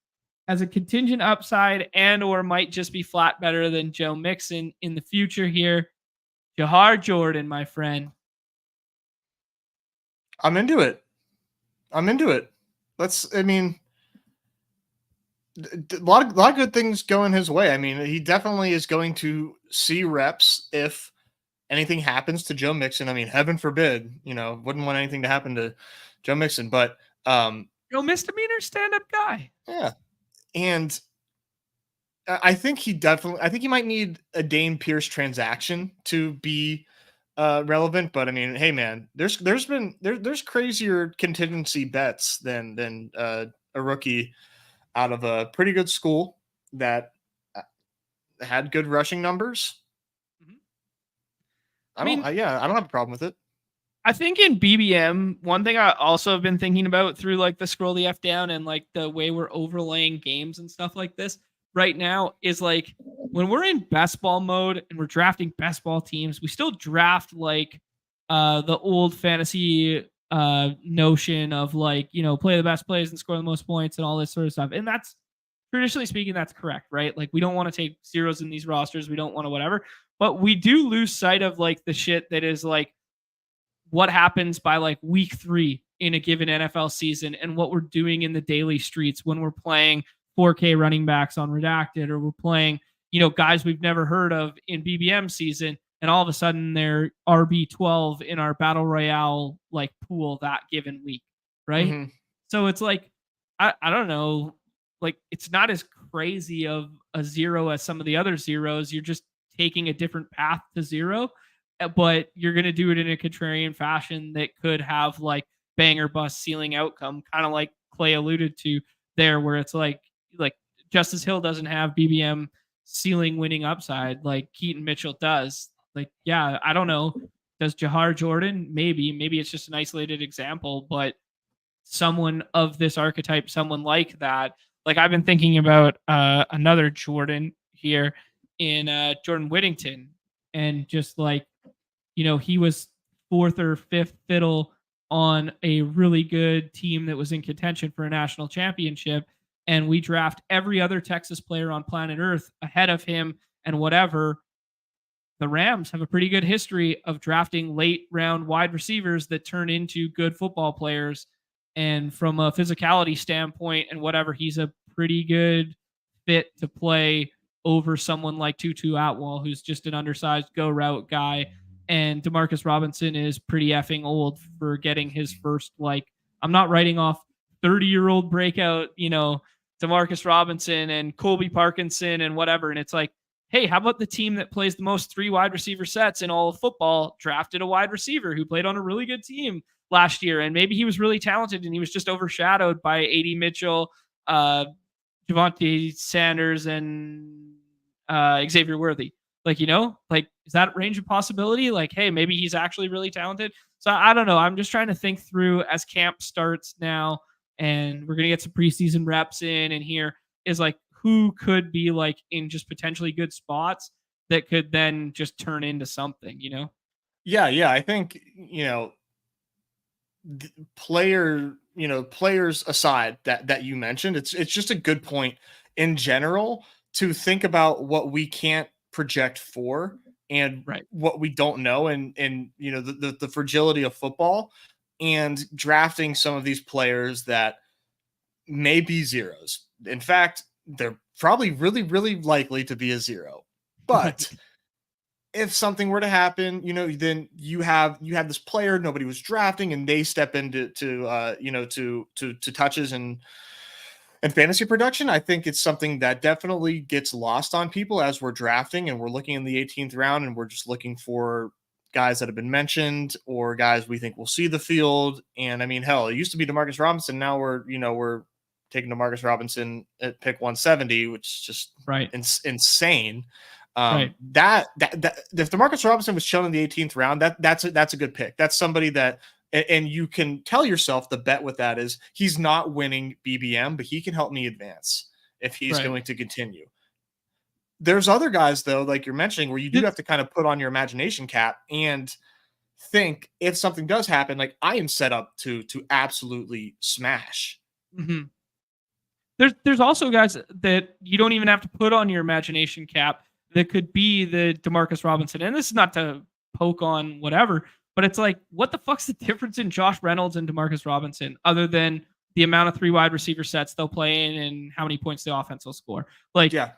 As a contingent upside and or might just be flat better than Joe Mixon in the future here. Jahar Jordan, my friend.
I'm into it. A lot of good things going his way. I mean, he definitely is going to see reps if anything happens to Joe Mixon. I mean, heaven forbid, wouldn't want anything to happen to Joe Mixon, but
Joe misdemeanor stand-up guy.
Yeah. And I think he might need a Dame Pierce transaction to be relevant, but I mean, hey man, there's crazier contingency bets than a rookie out of a pretty good school that had good rushing numbers. I don't have a problem with it.
I think in BBM, one thing I also have been thinking about through like the scroll the F down and like the way we're overlaying games and stuff like this right now is like when we're in best ball mode and we're drafting best ball teams, we still draft like the old fantasy notion of like, play the best plays and score the most points and all this sort of stuff. And that's traditionally speaking, that's correct, right? Like we don't want to take zeros in these rosters. We don't want to whatever, but we do lose sight of like the shit that is like what happens by like week 3 in a given NFL season and what we're doing in the daily streets when we're playing 4K running backs on Redacted or we're playing, guys we've never heard of in BBM season. And all of a sudden they're RB12 in our battle royale like pool that given week. Right. Mm-hmm. So it's like, I don't know, like it's not as crazy of a zero as some of the other zeros. You're just taking a different path to zero, but you're going to do it in a contrarian fashion that could have like bang or bust ceiling outcome, kind of like Clay alluded to there, where it's like Justice Hill doesn't have BBM ceiling winning upside like Keaton Mitchell does. Like, yeah, I don't know. Does Jahar Jordan? Maybe it's just an isolated example, but someone of this archetype, someone like that. Like I've been thinking about another Jordan here in Jordan Whittington, and just like, he was fourth or fifth fiddle on a really good team that was in contention for a national championship. And we draft every other Texas player on planet Earth ahead of him and whatever. The Rams have a pretty good history of drafting late round wide receivers that turn into good football players. And from a physicality standpoint and whatever, he's a pretty good fit to play over someone like Tutu Atwell, who's just an undersized go route guy. And Demarcus Robinson is pretty effing old for getting his first, like, I'm not writing off 30-year-old breakout, Demarcus Robinson and Colby Parkinson and whatever. And it's like, hey, how about the team that plays the most 3 wide receiver sets in all of football drafted a wide receiver who played on a really good team last year? And maybe he was really talented and he was just overshadowed by A.D. Mitchell, Javonte Sanders, and Xavier Worthy. Like, is that range of possibility? Like, hey, maybe he's actually really talented. So I don't know. I'm just trying to think through as camp starts now, and we're going to get some preseason reps in, and here is like, who could be like in just potentially good spots that could then just turn into something,
Yeah. I think, players aside that you mentioned, it's just a good point in general to think about what we can't project for and
Right.
what we don't know, and the fragility of football, and drafting some of these players that may be zeros. In fact, they're probably really, really likely to be a zero. But if something were to happen, then you have this player nobody was drafting, and they step into to touches and fantasy production. I think it's something that definitely gets lost on people as we're drafting and we're looking in the 18th round, and we're just looking for guys that have been mentioned or guys we think will see the field. And I mean, hell, it used to be DeMarcus Robinson. Now we're taking DeMarcus Robinson at pick 170, which is just insane.
Right.
That if DeMarcus Robinson was shown in the 18th round, that's a good pick. That's somebody that, and you can tell yourself the bet with that is he's not winning BBM, but he can help me advance if he's going to continue. There's other guys though, like you're mentioning, where you do have to kind of put on your imagination cap and think if something does happen, like I am set up to absolutely smash.
Mm-hmm. There's also guys that you don't even have to put on your imagination cap that could be the DeMarcus Robinson. And this is not to poke on whatever, but it's like, what the fuck's the difference in Josh Reynolds and DeMarcus Robinson other than the amount of 3 wide receiver sets they'll play in and how many points the offense will score? Like,
yeah.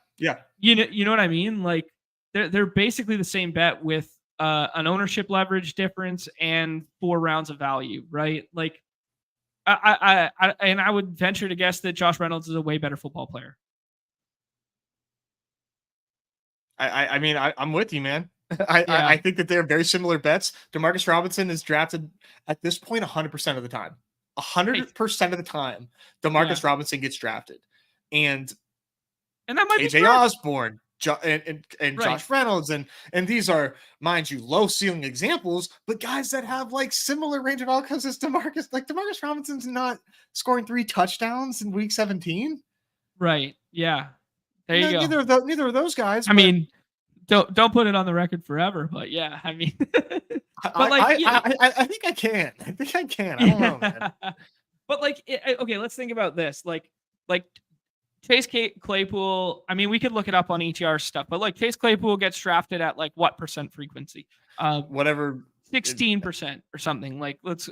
You know what I mean? Like they're basically the same bet with an ownership leverage difference and 4 rounds of value, right? Like, I would venture to guess that Josh Reynolds is a way better football player.
I mean, I'm with you, man. I think that they're very similar bets. DeMarcus Robinson is drafted at this point 100% of the time. 100% of the time, DeMarcus Robinson gets drafted, and
that might
KJ Osborne, and Josh Reynolds, and these are, mind you, low ceiling examples, but guys that have like similar range of outcomes as DeMarcus. Like DeMarcus Robinson's not scoring 3 touchdowns in week 17.
Right. Yeah. There you go.
Neither of those guys.
I mean, don't put it on the record forever, but yeah, I mean,
I think I can. I don't know, man.
But like, okay, let's think about this. Like Chase Claypool. I mean, we could look it up on ETR stuff, but like Chase Claypool gets drafted at like what % frequency?
Whatever,
16% or something. Like let's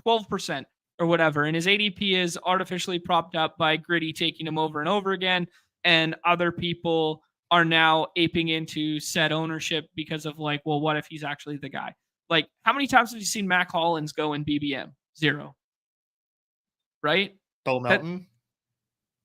12% or whatever. And his ADP is artificially propped up by Gritty taking him over and over again, and other people are now aping into said ownership because of like, well, what if he's actually the guy? Like, how many times have you seen Mac Hollins go in BBM? 0. Right?
Bo Melton.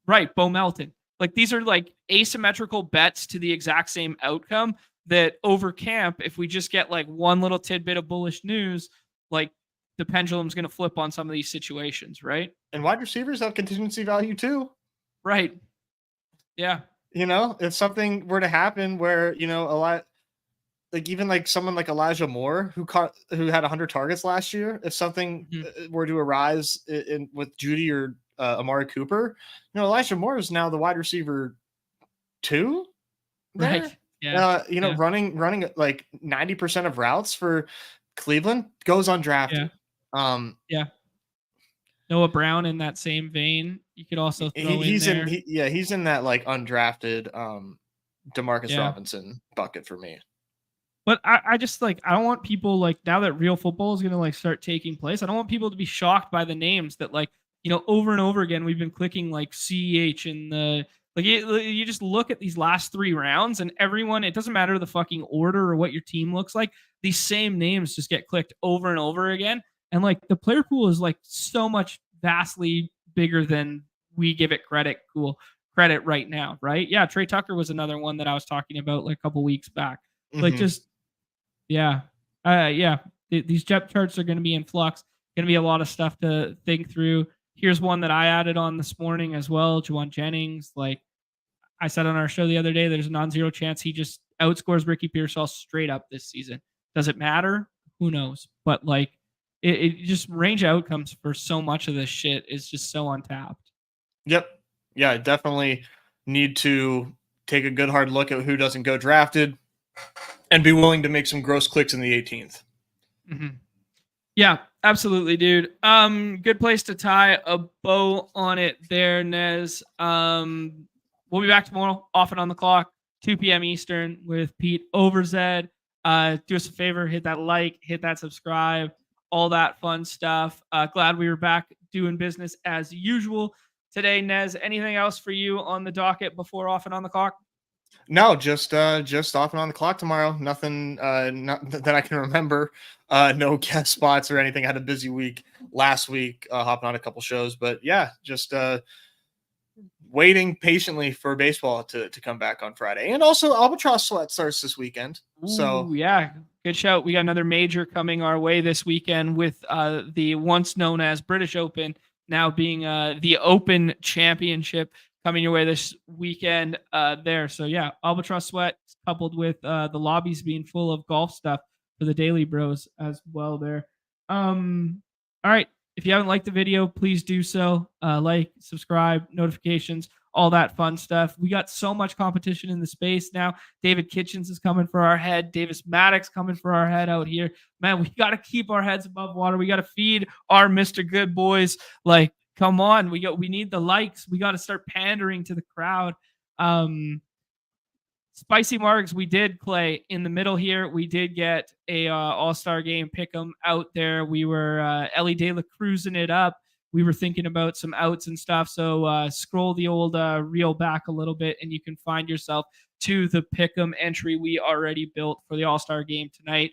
Right, Bo Melton. Like, these are like asymmetrical bets to the exact same outcome that over camp, if we just get like one little tidbit of bullish news, like the pendulum's going to flip on some of these situations, right?
And wide receivers have contingency value too.
Right. Yeah.
If something were to happen where, a lot, like even like someone like Elijah Moore who had 100 targets last year, if something were to arise with Judy or Amari Cooper, Elijah Moore is now the wide receiver 2 there.
Right. Yeah. Yeah.
Running like 90% of routes for Cleveland goes undrafted.
Yeah. Noah Brown in that same vein, you could also throw
he's
in there.
He's in that like undrafted Demarcus
Yeah.
Robinson bucket for me.
But I just like, I don't want people like, now that real football is going to like start taking place, I don't want people to be shocked by the names that like, over and over again, we've been clicking like CEH and the, like you just look at these last 3 rounds and everyone, it doesn't matter the fucking order or what your team looks like. These same names just get clicked over and over again. And like the player pool is like so much vastly bigger than we give it credit right now. Right. Yeah. Trey Tucker was another one that I was talking about like a couple weeks back. Like just, yeah. These depth charts are going to be in flux. Going to be a lot of stuff to think through. Here's one that I added on this morning as well. Juwan Jennings. Like I said on our show the other day, there's a non-zero chance he just outscores Ricky Pearsall straight up this season. Does it matter? Who knows? But like it just range outcomes for so much of this shit is just so untapped.
Yep. Yeah, definitely need to take a good hard look at who doesn't go drafted and be willing to make some gross clicks in the 18th.
Yeah, absolutely, dude. Good place to tie a bow on it there, Nez. We'll be back tomorrow, off and on the clock, 2 p.m. Eastern with Pete over Zed. Do us a favor, hit that like, hit that subscribe, all that fun stuff. Glad we were back doing business as usual today, Nez. Anything else for you on the docket before off and on the clock?
No, just off and on the clock tomorrow. Nothing that I can remember. No guest spots or anything. I had a busy week last week, hopping on a couple shows, but yeah, just waiting patiently for baseball to come back on Friday. And also Albatross Sweat starts this weekend. So
yeah, good shout. We got another major coming our way this weekend with the once known as British Open now being the Open Championship coming your way this weekend there. So yeah, Albatross Sweat coupled with the lobbies being full of golf stuff for the Daily Bros as well there. All right. If you haven't liked the video, please do so. Like, subscribe, notifications, all that fun stuff. We got so much competition in the space now. David Kitchens is coming for our head. Davis Maddox coming for our head out here. Man, we got to keep our heads above water. We got to feed our Mr. Good boys. Like, come on. We need the likes. We got to start pandering to the crowd. Spicy Marks, we did play in the middle here. We did get a all-star game pick'em out there. We were Ellie De La cruising it up. We were thinking about some outs and stuff. So scroll the old reel back a little bit and you can find yourself to the pick'em entry we already built for the all-star game tonight.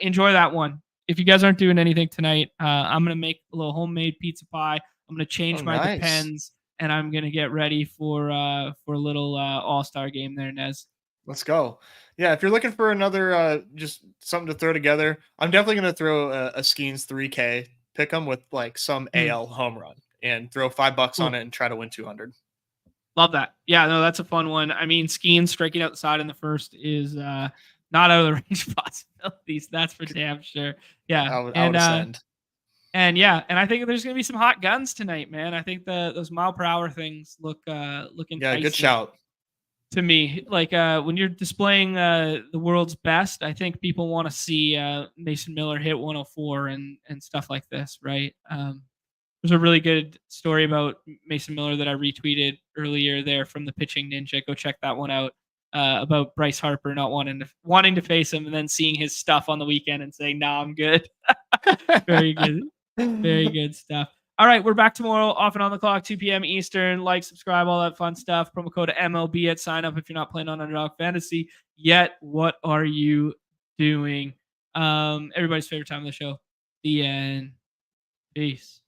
Enjoy that one. If you guys aren't doing anything tonight, I'm going to make a little homemade pizza pie. I'm going to change my Depends and I'm going to get ready for a little all-star game there, Nez.
Let's go. Yeah, if you're looking for another just something to throw together, I'm definitely going to throw a Skeens 3K pick them with like some AL home run and throw $5 on it and try to win 200.
Love that. Yeah, no, that's a fun one. I mean, Skeens striking out the side in the first is not out of the range of possibilities. That's for damn sure. Yeah,
I would ascend.
And yeah, and I think there's going to be some hot guns tonight, man. I think those mile per hour things look enticing.
Yeah, good shout.
To me, like when you're displaying the world's best, I think people want to see Mason Miller hit 104 and stuff like this, right? There's a really good story about Mason Miller that I retweeted earlier there from the Pitching Ninja. Go check that one out about Bryce Harper not wanting to face him and then seeing his stuff on the weekend and saying, "Nah, I'm good." Very good, very good stuff. All right, we're back tomorrow, off and on the clock, 2 p.m. Eastern. Like, subscribe, all that fun stuff. Promo code MLB at sign up if you're not playing on Underdog Fantasy yet. What are you doing? Everybody's favorite time of the show. The end. Peace.